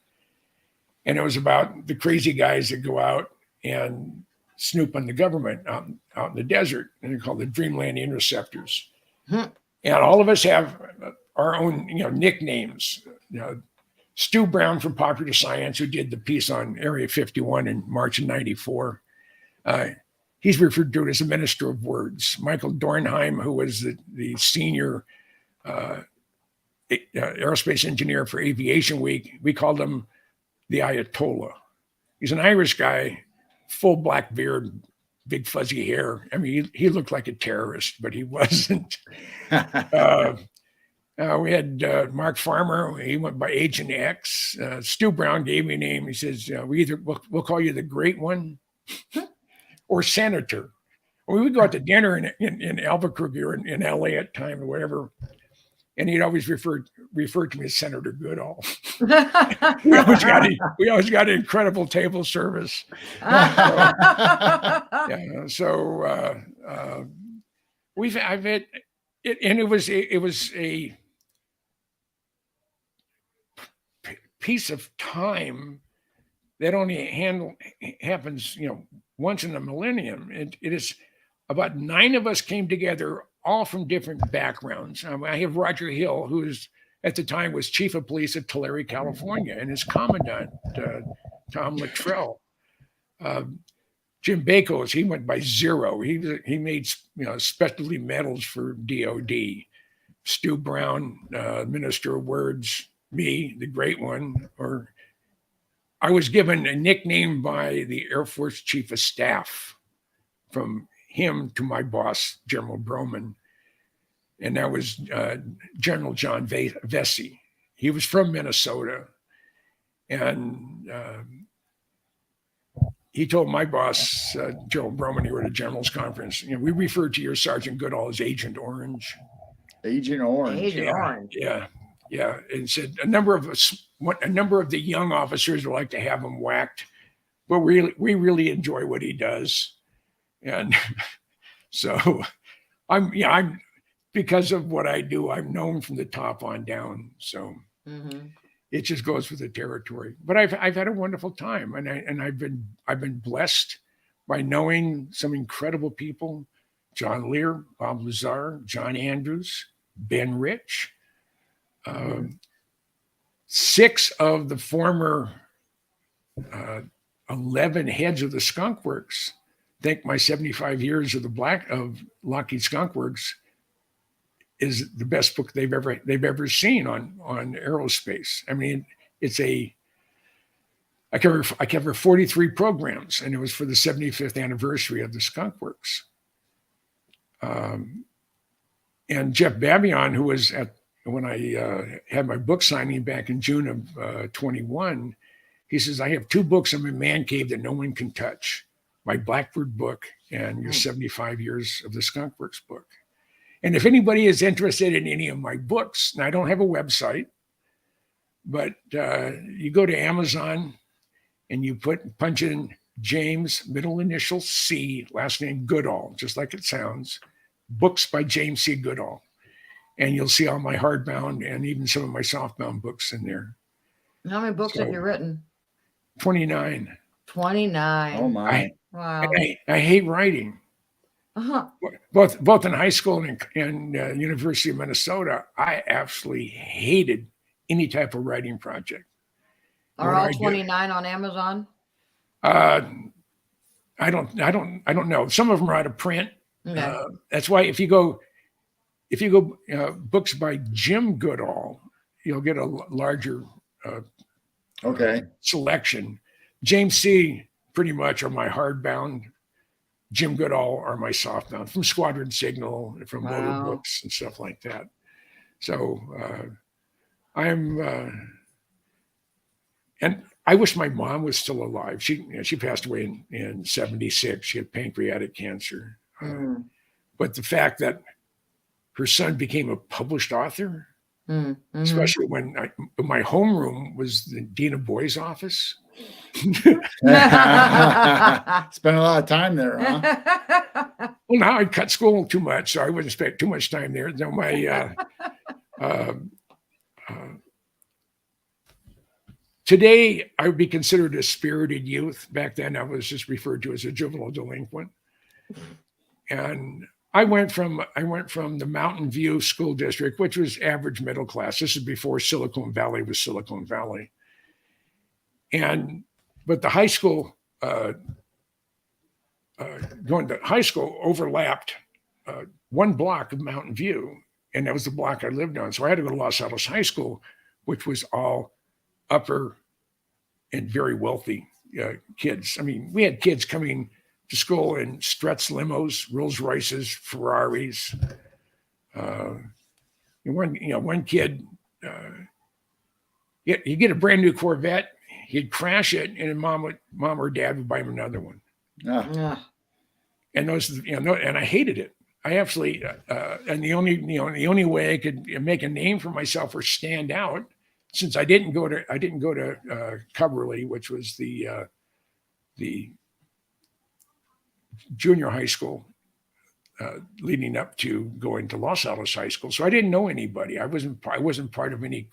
D: And it was about the crazy guys that go out and snoop on the government out in the desert, and they're called the Dreamland Interceptors. And all of us have our own, nicknames. Stu Brown from Popular Science, who did the piece on Area 51 in March of '94, he's referred to as a minister of words. Michael Dornheim, who was the senior aerospace engineer for Aviation Week, we called him the Ayatollah. He's an Irish guy, full black beard, big fuzzy hair. I mean, he looked like a terrorist, but he wasn't. We had Mark Farmer. He went by Agent X. Stu Brown gave me a name. He says, we'll call you the Great One or Senator. We would go out to dinner in Albuquerque or in LA at time or whatever. And he'd always refer to me as Senator Goodall. we always got incredible table service. I've had it, and it was a piece of time that only happens, once in a millennium. It is about 9 of us came together, all from different backgrounds. I have Roger Hill, who at the time was chief of police at Tulare, California, and his commandant, Tom Luttrell. Jim Bakos, he went by Zero. He made specialty medals for DOD. Stu Brown, Minister of Words. Me, the Great One. Or I was given a nickname by the Air Force Chief of Staff, from him to my boss, General Broman. And that was General John Vesey. He was from Minnesota. And he told my boss, General Broman, he were at a general's conference, we referred to your Sergeant Goodall as Agent Orange.
B: Agent Orange.
C: Agent Orange.
D: Yeah. And said a number of the young officers would like to have him whacked, but we really enjoy what he does. And so I'm because of what I do, I'm known from the top on down. So it just goes with the territory. But I've had a wonderful time, and I've been blessed by knowing some incredible people: John Lear, Bob Lazar, John Andrews, Ben Rich. 6 of the former 11 heads of the Skunk Works think my 75 years of Lockheed Skunk Works is the best book they've ever seen on aerospace. I mean, I cover 43 programs, and it was for the 75th anniversary of the Skunk Works. And Jeff Babion, who was when I had my book signing back in June of 21, he says, I have 2 books in my man cave that no one can touch: my Blackbird book and your 75 years of the Skunk Works book. And if anybody is interested in any of my books, and I don't have a website, but you go to Amazon and you punch in James, middle initial C, last name Goodall, just like it sounds, books by James C. Goodall. And you'll see all my hardbound and even some of my softbound books in there.
C: How many books have you written?
D: 29.
C: 29.
B: Oh my.
C: Wow.
D: I hate writing.
C: Uh-huh.
D: Both in high school and University of Minnesota, I absolutely hated any type of writing project.
C: Are all 29 on Amazon?
D: I don't know. Some of them are out of print.
C: Okay.
D: That's why if you go books by Jim Goodall, you'll get a larger selection. James C. pretty much are my hardbound. Jim Goodall are my softbound from Squadron Signal, from Motor Books and stuff like that. So and I wish my mom was still alive. She passed away in 76. She had pancreatic cancer. But the fact that her son became a published author, especially when my homeroom was the Dean of Boys' office.
B: Spent a lot of time there, huh?
D: Well, now I cut school too much, so I wouldn't spend too much time there. No, my today I would be considered a spirited youth. Back then, I was just referred to as a juvenile delinquent. And I went from the Mountain View School District, which was average middle class. This is before Silicon Valley was Silicon Valley. But the high school, going to high school overlapped one block of Mountain View, and that was the block I lived on. So I had to go to Los Altos High School, which was all upper and very wealthy kids. I mean, we had kids coming to school in Stretz limos, Rolls Royces, Ferraris. One kid, you get a brand new Corvette, he'd crash it, and mom or dad would buy him another one. And and I hated it. I absolutely, and the only way I could make a name for myself or stand out, since I didn't go to Coverly, which was the junior high school leading up to going to Los Altos High School. So I didn't know anybody. I wasn't part of any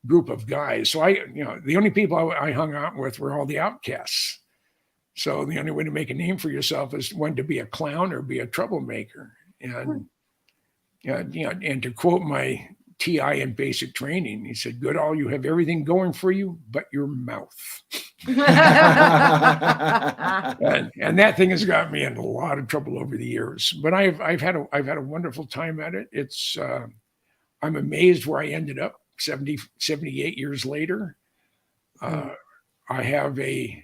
D: group of guys. So the only people I hung out with were all the outcasts. So the only way to make a name for yourself is one, to be a clown or be a troublemaker. And and to quote my TI in basic training, he said, "Goodall, you have everything going for you but your mouth." and that thing has got me in a lot of trouble over the years. But I've had a wonderful time at it. It's I'm amazed where I ended up 78 years later. I have a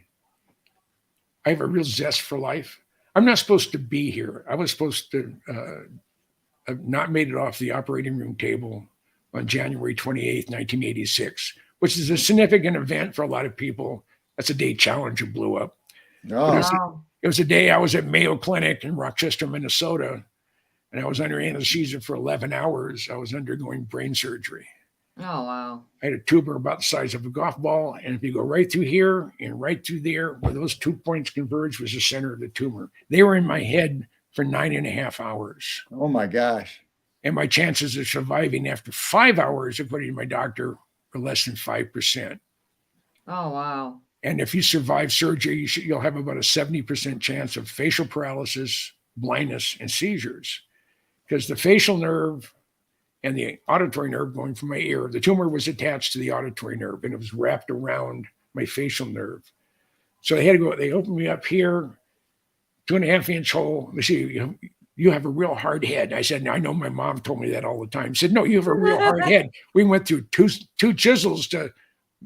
D: real zest for life. I'm not supposed to be here. I was supposed to have not made it off the operating room table on January 28th, 1986, which is a significant event for a lot of people. That's a day Challenger blew up. It was a day I was at Mayo Clinic in Rochester, Minnesota, and I was under anesthesia for 11 hours. I was undergoing brain surgery.
C: Oh, wow.
D: I had a tumor about the size of a golf ball. And if you go right through here and right through there, where those 2 points converge was the center of the tumor. They were in my head for 9.5 hours.
B: Oh my gosh.
D: And my chances of surviving after 5 hours, according to my doctor, are less than 5%.
C: Oh, wow.
D: And if you survive surgery, you'll have about a 70% chance of facial paralysis, blindness, and seizures. Because the facial nerve and the auditory nerve going from my ear, the tumor was attached to the auditory nerve, and it was wrapped around my facial nerve. So they opened me up here, 2.5-inch hole. They say, "You have a real hard head." I said, "I know, my mom told me that all the time." She said, "No, you have a real hard head." We went through two chisels to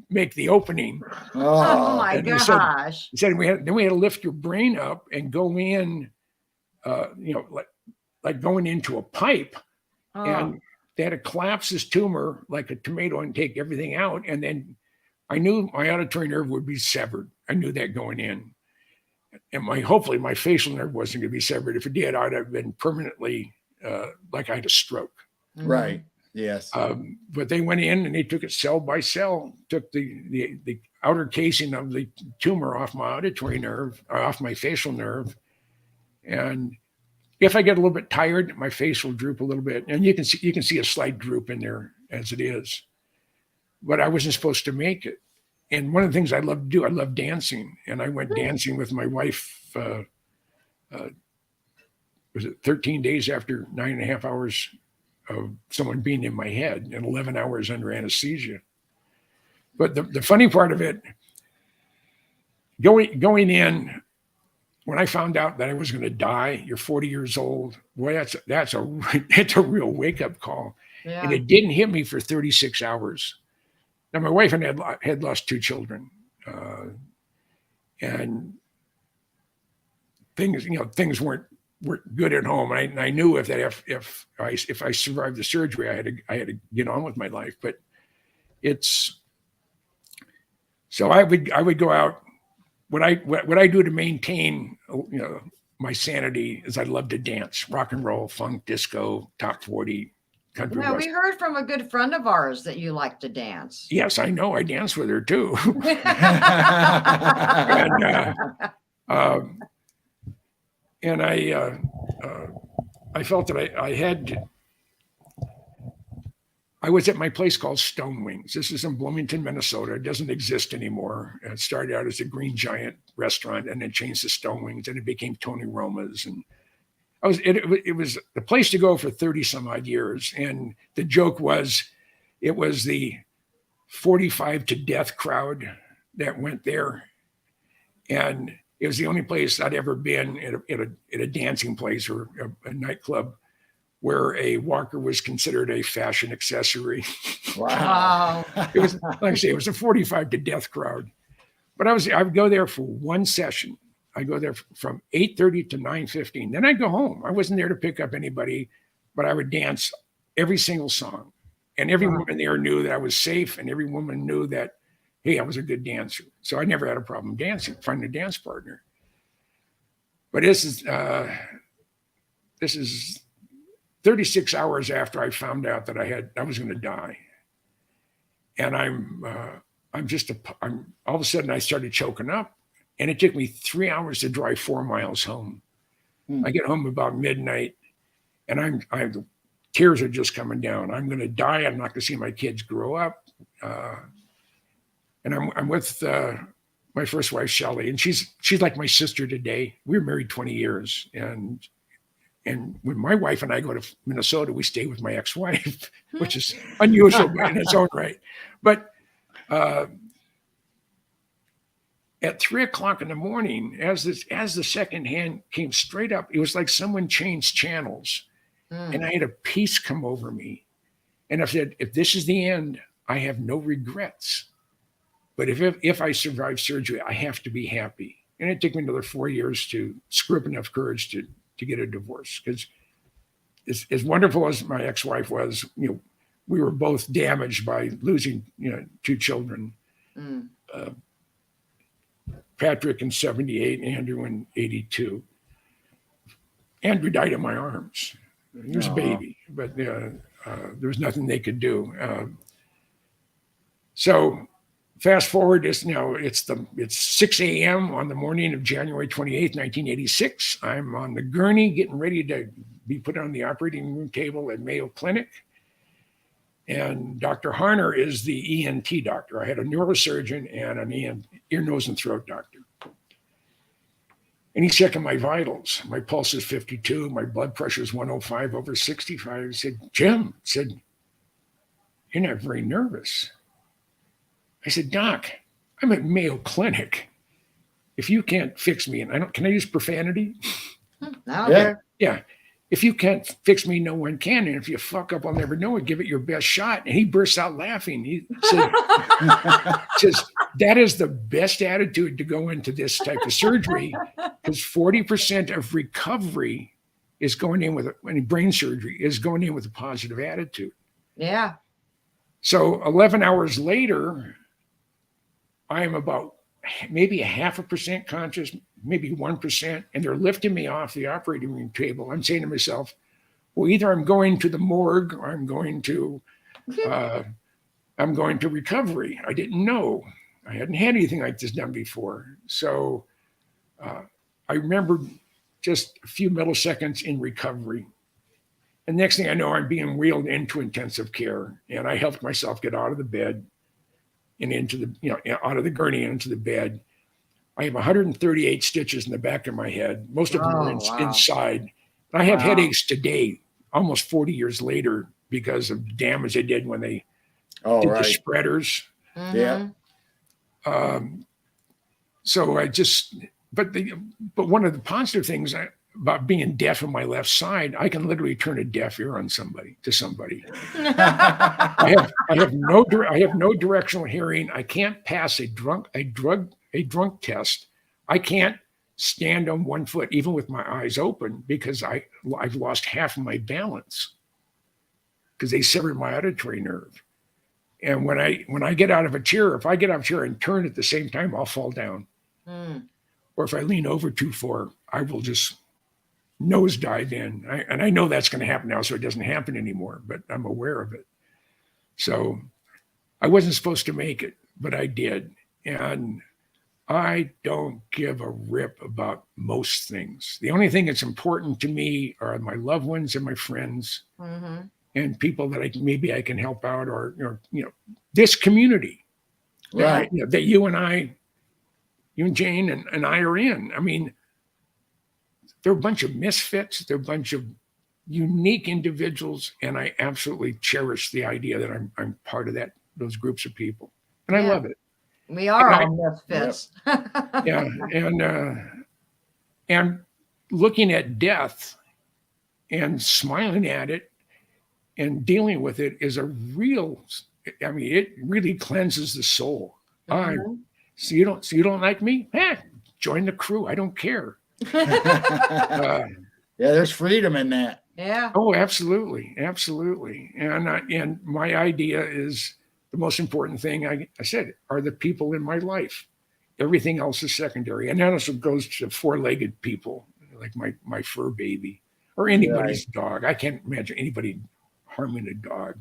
D: make the opening.
C: Oh my gosh.
D: He said we had to lift your brain up and go in, like going into a pipe. And they had to collapse this tumor like a tomato and take everything out. And then I knew my auditory nerve would be severed. I knew that going in. And hopefully my facial nerve wasn't going to be severed. If it did, I'd have been permanently like I had a stroke.
B: Right. Yes.
D: But they went in and they took it cell by cell, took the outer casing of the tumor off my auditory nerve, off my facial nerve. And if I get a little bit tired, my face will droop a little bit. And you can see a slight droop in there as it is. But I wasn't supposed to make it. And one of the things I love to do, I love dancing. And I went dancing with my wife, was it 13 days after 9.5 hours of someone being in my head and 11 hours under anesthesia. But the funny part of it, going in, when I found out that I was going to die, you're 40 years old. Boy, it's a real wake up call.
C: Yeah.
D: And it didn't hit me for 36 hours. Now my wife and I had lost 2 children, and things weren't good at home. And I knew if I survived the surgery, I had to get on with my life. But so I would go out. What I do to maintain my sanity is I love to dance, rock and roll, funk, disco, top 40, country.
C: Yeah, we heard from a good friend of ours that you like to dance.
D: Yes, I know. I dance with her too. And I felt that I was at my place called Stone Wings. This is in Bloomington, Minnesota. It doesn't exist anymore. It started out as a Green Giant restaurant and then changed to Stone Wings, and it became Tony Roma's. And it was the place to go for 30 some odd years. And the joke was, it was the 45 to death crowd that went there. And it was the only place I'd ever been at a dancing place or a nightclub where a walker was considered a fashion accessory.
B: Wow.
D: It was, like I say, it was a 45 to death crowd. But I would go there for one session. I go there from 8:30 to 9:15. Then I'd go home. I wasn't there to pick up anybody, but I would dance every single song. And every woman there knew that I was safe, and every woman knew that, hey, I was a good dancer. So I never had a problem dancing, finding a dance partner. But this is 36 hours after I found out that I was going to die. And I'm all of a sudden I started choking up, and it took me 3 hours to drive 4 miles home. I get home about midnight, and the tears are just coming down. I'm going to die. I'm not going to see my kids grow up. And I'm with my first wife, Shelley, and she's like my sister today. We were married 20 years. And when my wife and I go to Minnesota, we stay with my ex-wife, which is unusual in its own right. But at 3 o'clock in the morning, as the second hand came straight up, it was like someone changed channels. And I had a peace come over me. And I said, if this is the end, I have no regrets. But if I survive surgery, I have to be happy. And it took me another 4 years to screw up enough courage to get a divorce. Because as wonderful as my ex-wife was, we were both damaged by losing 2 children. Patrick in 78, Andrew in 82. Andrew died in my arms. He was a baby, but there was nothing they could do. So fast forward, it's 6 a.m. on the morning of January 28th, 1986. I'm on the gurney getting ready to be put on the operating room table at Mayo Clinic. And Dr. Harner is the ENT doctor. I had a neurosurgeon and an ear, nose, and throat doctor. And he's checking my vitals. My pulse is 52. My blood pressure is 105 over 65. He said, Jim, you're not very nervous. I said, Doc, I'm at Mayo Clinic. If you can't fix me, and can I use profanity? Yeah. If you can't fix me, no one can. And if you fuck up, I'll never know it. Give it your best shot. And he bursts out laughing. He says, that is the best attitude to go into this type of surgery, because 40% of recovery is going in brain surgery is going in with a positive attitude.
C: Yeah.
D: So 11 hours later, I am about maybe 0.5% conscious, maybe 1%, and they're lifting me off the operating room table. I'm saying to myself, Well, either I'm going to the morgue or I'm going to recovery. I didn't know. I hadn't had anything like this done before. So I remembered just a few milliseconds in recovery. And next thing I know, I'm being wheeled into intensive care. And I helped myself get out of the bed and into the, out of the gurney and into the bed. I have 138 stitches in the back of my head. Most of them are inside. I have headaches today, almost 40 years later, because of the damage they did when they did the spreaders.
B: Yeah.
D: So I just, but one of the positive things about being deaf on my left side, I can literally turn a deaf ear on somebody. I have no directional hearing. I can't pass a drunk test. I can't stand on one foot, even with my eyes open, because I've lost half of my balance because they severed my auditory nerve. And when I get out of a chair, if I get out of a chair and turn at the same time, I'll fall down. Or if I lean over too far, I will just nosedive in. And I know that's going to happen now, so it doesn't happen anymore, but I'm aware of it. So I wasn't supposed to make it, but I did. And I don't give a rip about most things. The only thing that's important to me are my loved ones and my friends and people that I can help out, or this community that you and Jane and I are in. I mean, they're a bunch of misfits. They're a bunch of unique individuals, and I absolutely cherish the idea that I'm part of those groups of people, and I love it.
C: We are all misfits.
D: Yeah, and looking at death and smiling at it and dealing with it is a real. I mean, it really cleanses the soul. So you don't like me? Join the crew. I don't care.
B: There's freedom in that.
C: Yeah.
D: Oh, absolutely, absolutely. And my idea is the most important thing. I said are the people in my life. Everything else is secondary, and that also goes to four-legged people like my fur baby or anybody's dog. I can't imagine anybody harming a dog.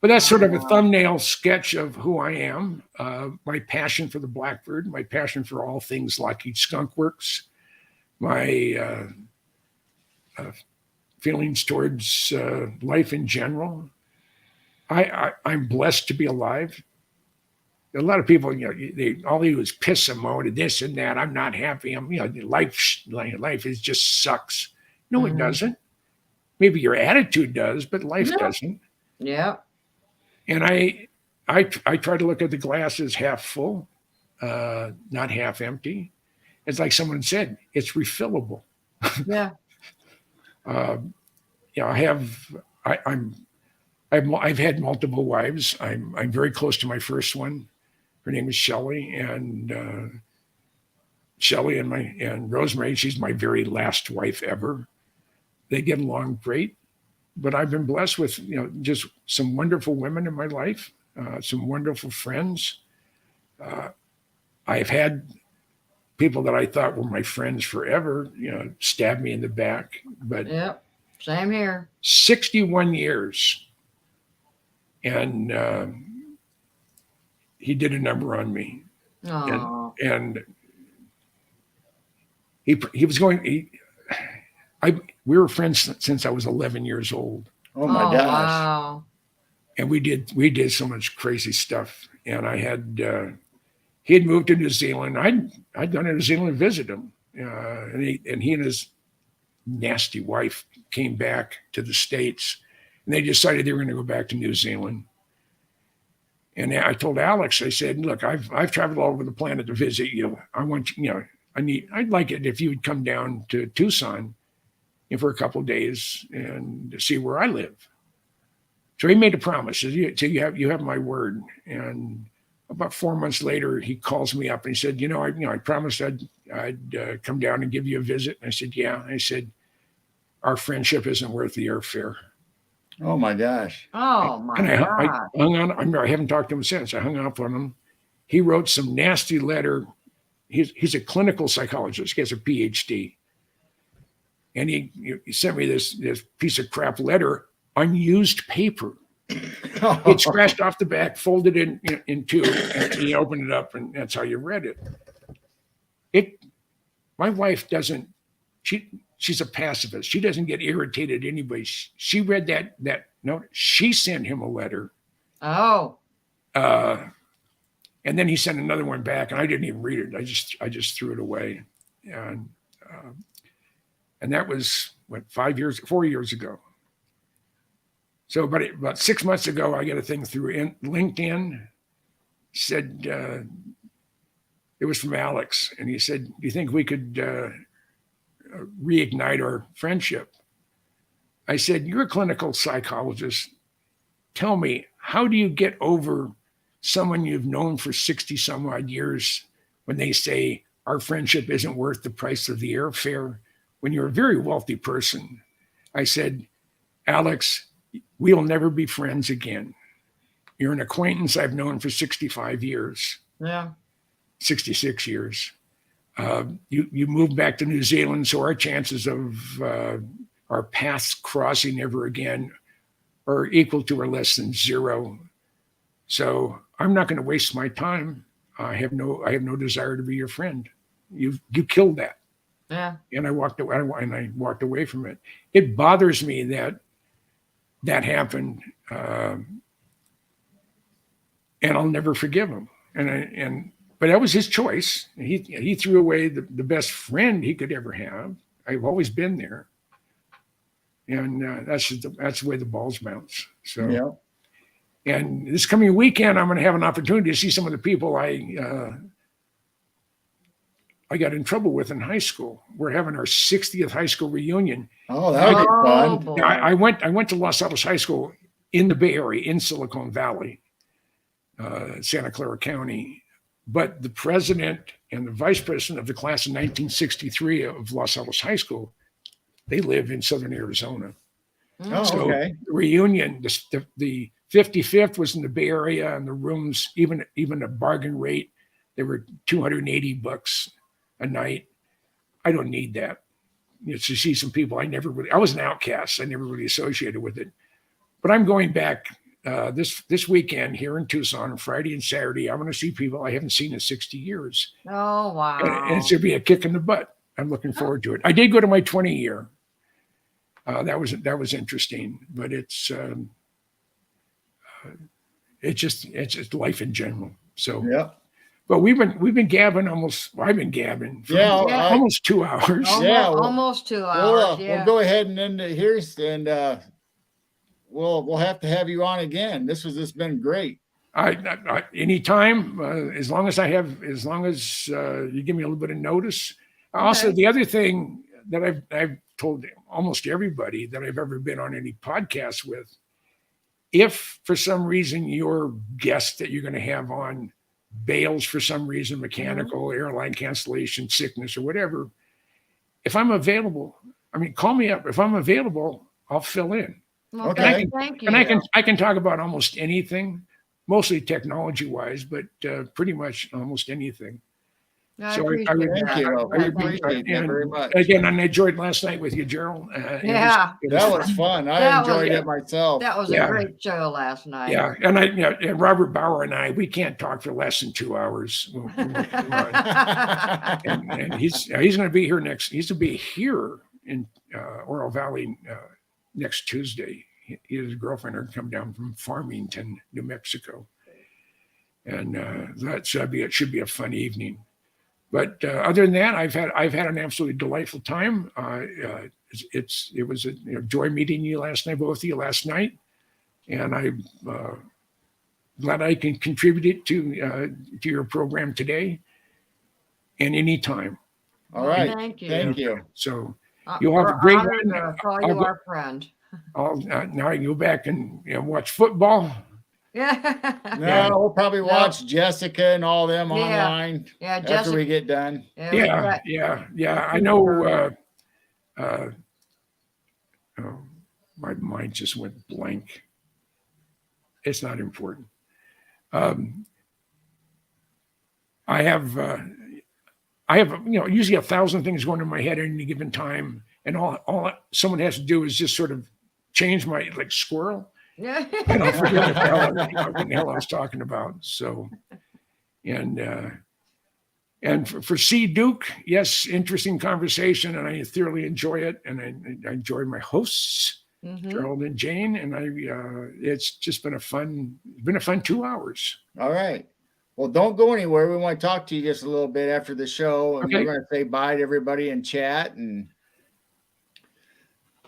D: But that's sort of a thumbnail sketch of who I am, my passion for the blackbird, my passion for all things Lockheed Skunk Works, my feelings towards life in general. I'm blessed to be alive. A lot of people, all they do is piss and moan and this and that. I'm not happy. Life is just sucks. No, it doesn't. Maybe your attitude does, but life doesn't.
C: Yeah.
D: And I try to look at the glass as half full, not half empty. It's like someone said, it's refillable.
C: Yeah.
D: I've had multiple wives. I'm very close to my first one. Her name is Shelley, and Shelley and Rosemary. She's my very last wife ever. They get along great. But I've been blessed with, just some wonderful women in my life, some wonderful friends. I've had people that I thought were my friends forever, stab me in the back. But
C: same here.
D: 61 years, and he did a number on me, and he was going. We were friends since I was 11 years old.
B: Oh my gosh.
C: Wow.
D: And we did so much crazy stuff. And he had moved to New Zealand. I'd gone to New Zealand to visit him. And he and his nasty wife came back to the States, and they decided they were going to go back to New Zealand. And I told Alex, I said, look, I've traveled all over the planet to visit you. I want I'd like it if you would come down to Tucson for a couple of days and see where I live. So he made a promise. So you have my word. And about 4 months later, he calls me up and he said, I promised I'd come down and give you a visit. And I said, yeah. And I said, our friendship isn't worth the airfare.
B: Oh my gosh.
C: Oh my
D: and I
C: God.
D: hung on. I haven't talked to him since. I hung up on him. He wrote some nasty letter. He's a clinical psychologist. He has a PhD. and he sent me this piece of crap letter, unused paper. It scratched off the back, folded in two, and he opened it up, and that's how you read it. My wife doesn't. She's a pacifist. She doesn't get irritated at anybody. She read that note. She sent him a letter.
C: Oh.
D: And then he sent another one back, and I didn't even read it. I just threw it away, and that was 4 years ago. So, about 6 months ago, I got a thing through LinkedIn. Said it was from Alex, and he said, "Do you think we could reignite our friendship?" I said, "You're a clinical psychologist. Tell me, how do you get over someone you've known for 60 some odd years when they say our friendship isn't worth the price of the airfare when you're a very wealthy person?" I said, "Alex, we'll never be friends again. You're an acquaintance I've known for 65 years.
C: Yeah.
D: 66 years. You moved back to New Zealand, so our chances of our paths crossing ever again are equal to or less than zero. So I'm not going to waste my time. I have no desire to be your friend. You killed that."
C: Yeah.
D: And I walked away from it. It bothers me that happened, and I'll never forgive him. But that was his choice. He threw away the best friend he could ever have. I've always been there, and that's the way the balls bounce. So.
B: Yeah.
D: And this coming weekend, I'm going to have an opportunity to see some of the people I got in trouble with in high school. We're having our 60th high school reunion.
B: Oh, that would be fun.
C: Boy.
D: Now, I went to Los Altos High School in the Bay Area, in Silicon Valley, Santa Clara County. But the president and the vice president of the class of 1963 of Los Altos High School, they live in Southern Arizona.
B: Oh,
D: So
B: okay.
D: the reunion, the 55th was in the Bay Area, and the rooms, even a bargain rate, they were $280 a night. I don't need that. To see some people I was an outcast. I never really associated with it. But I'm going back this weekend here in Tucson, Friday and Saturday. I'm going to see people I haven't seen in 60 years.
C: Oh, wow.
D: And it's going to be a kick in the butt. I'm looking forward to it. I did go to my 20 year. That was interesting, but it's just life in general. So
B: Yeah.
D: But we've been gabbing I've been gabbing for
B: Yeah,
D: almost 2 hours.
C: Almost 2 hours.
B: We'll go ahead and end it here, and we'll have to have you on again. This has been great.
D: I anytime, as long as you give me a little bit of notice.
C: Okay.
D: Also, the other thing that I've told almost everybody that I've ever been on any podcast with, if for some reason your guest that you're going to have on bails for some reason, mechanical, airline cancellation, sickness, or whatever, if I'm available, call me up. If I'm available, I'll fill in.
C: Okay. Thank you.
D: And I can talk about almost anything, mostly technology wise, but pretty much almost anything.
C: I
D: So
C: appreciate
B: Thank
C: that.
B: you. We
C: Thank you.
B: appreciate that very much.
D: Again, and I enjoyed last night with you, Gerald.
C: Yeah.
B: That was fun. I
C: That was
B: enjoyed
C: good.
B: it myself.
C: That was
D: Yeah.
C: a great show last night.
D: Yeah, and Robert Bauer and we can't talk for less than 2 hours. And he's going to be here he's going to be here in Oro Valley next Tuesday. He and his girlfriend are come down from Farmington, New Mexico, and it should be a fun evening. But other than that, I've had an absolutely delightful time. It was a joy meeting you both of you last night, and I'm glad I can contribute to your program today and anytime.
B: All right.
C: Thank you.
B: Thank you.
D: So you'll have a great one.
C: To call you our friend.
D: Now I can go back and watch football.
C: Yeah.
B: No, we'll probably watch Jessica and all them online
C: Yeah,
B: after
C: Jessica.
B: we get done.
D: Yeah. I know. My mind just went blank. It's not important. I have usually 1,000 things going in my head at any given time, and all someone has to do is just sort of change my like squirrel,
C: Yeah.
D: and I'll forget what the hell I was talking about. So, and for C. Duke, yes, interesting conversation, and I thoroughly enjoy it, and I enjoy my hosts, Gerald and Jane, and it's just been a fun 2 hours.
B: All right. Well, don't go anywhere. We want to talk to you just a little bit after the show, and
D: Okay.
B: we're going to say bye to everybody and chat. And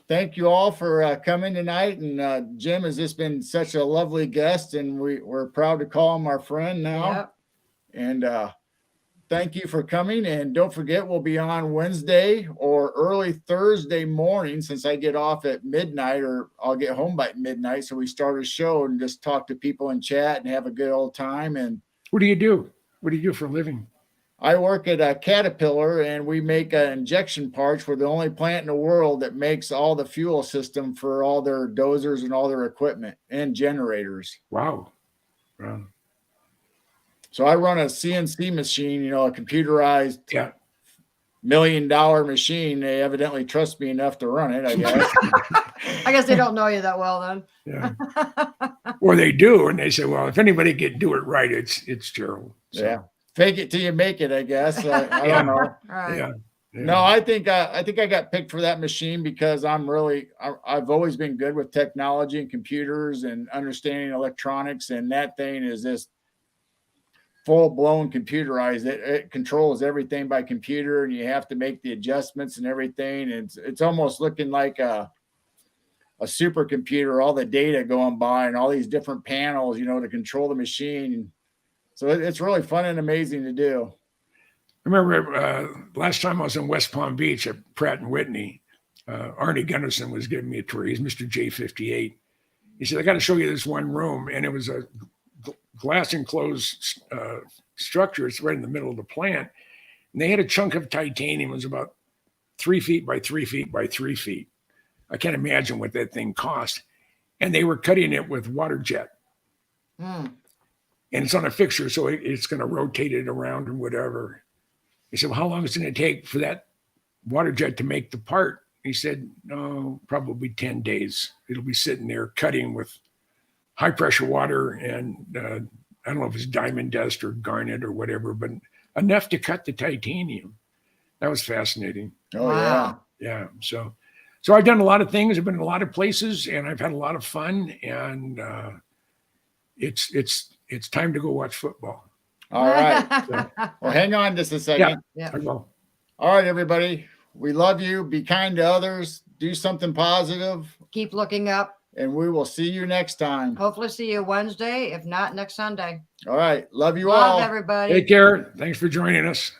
B: thank you all for coming tonight. And Jim has just been such a lovely guest, and we're proud to call him our friend now.
C: Yep.
B: And thank you for coming. And don't forget, we'll be on Wednesday or early Thursday morning, since I get off at midnight, or I'll get home by midnight. So we start a show and just talk to people and chat and have a good old time. And
D: what do you do? What do you do for a living?
B: I work at a Caterpillar, and we make injection parts. We're the only plant in the world that makes all the fuel system for all their dozers and all their equipment and generators.
D: Wow. Wow.
B: So I run a CNC machine, a computerized
D: Yeah.
B: $1 million machine. They evidently trust me enough to run it, I guess.
C: I guess they don't know you that well then.
D: Yeah. Or they do, and they say, well, if anybody can do it right, it's Gerald. So,
B: Yeah. Fake it till you make it, I guess. I don't know.
C: All right.
D: yeah.
B: No, I think I got picked for that machine because I've always been good with technology and computers and understanding electronics, and that thing is just full-blown computerized. It controls everything by computer, and you have to make the adjustments and everything. And it's almost looking like a supercomputer, all the data going by and all these different panels, to control the machine. So it's really fun and amazing to do.
D: I remember last time I was in West Palm Beach at Pratt & Whitney, Arnie Gunderson was giving me a tour. He's Mr. J58. He said, I got to show you this one room. And it was a glass enclosed structure. It's right in the middle of the plant. And they had a chunk of titanium. It was about 3 feet by 3 feet by 3 feet. I can't imagine what that thing cost. And they were cutting it with water jet. And it's on a fixture, so it's going to rotate it around or whatever. He said, well, how long is it going to take for that water jet to make the part? He said, no, probably 10 days. It'll be sitting there cutting with high pressure water and I don't know if it's diamond dust or garnet or whatever, but enough to cut the titanium. That was fascinating.
B: Oh,
C: Wow.
D: Yeah. So I've done a lot of things. I've been in a lot of places, and I've had a lot of fun. And it's time to go watch football.
B: All right. Well, hang on just a second.
C: Yeah.
D: I will.
B: All right, everybody. We love you. Be kind to others. Do something positive,
C: Keep looking up.
B: and we will see you next time.
C: Hopefully see you Wednesday, if not next Sunday.
B: All right. Love you
C: Love
B: all.
C: everybody.
D: Take care. Thanks for joining us.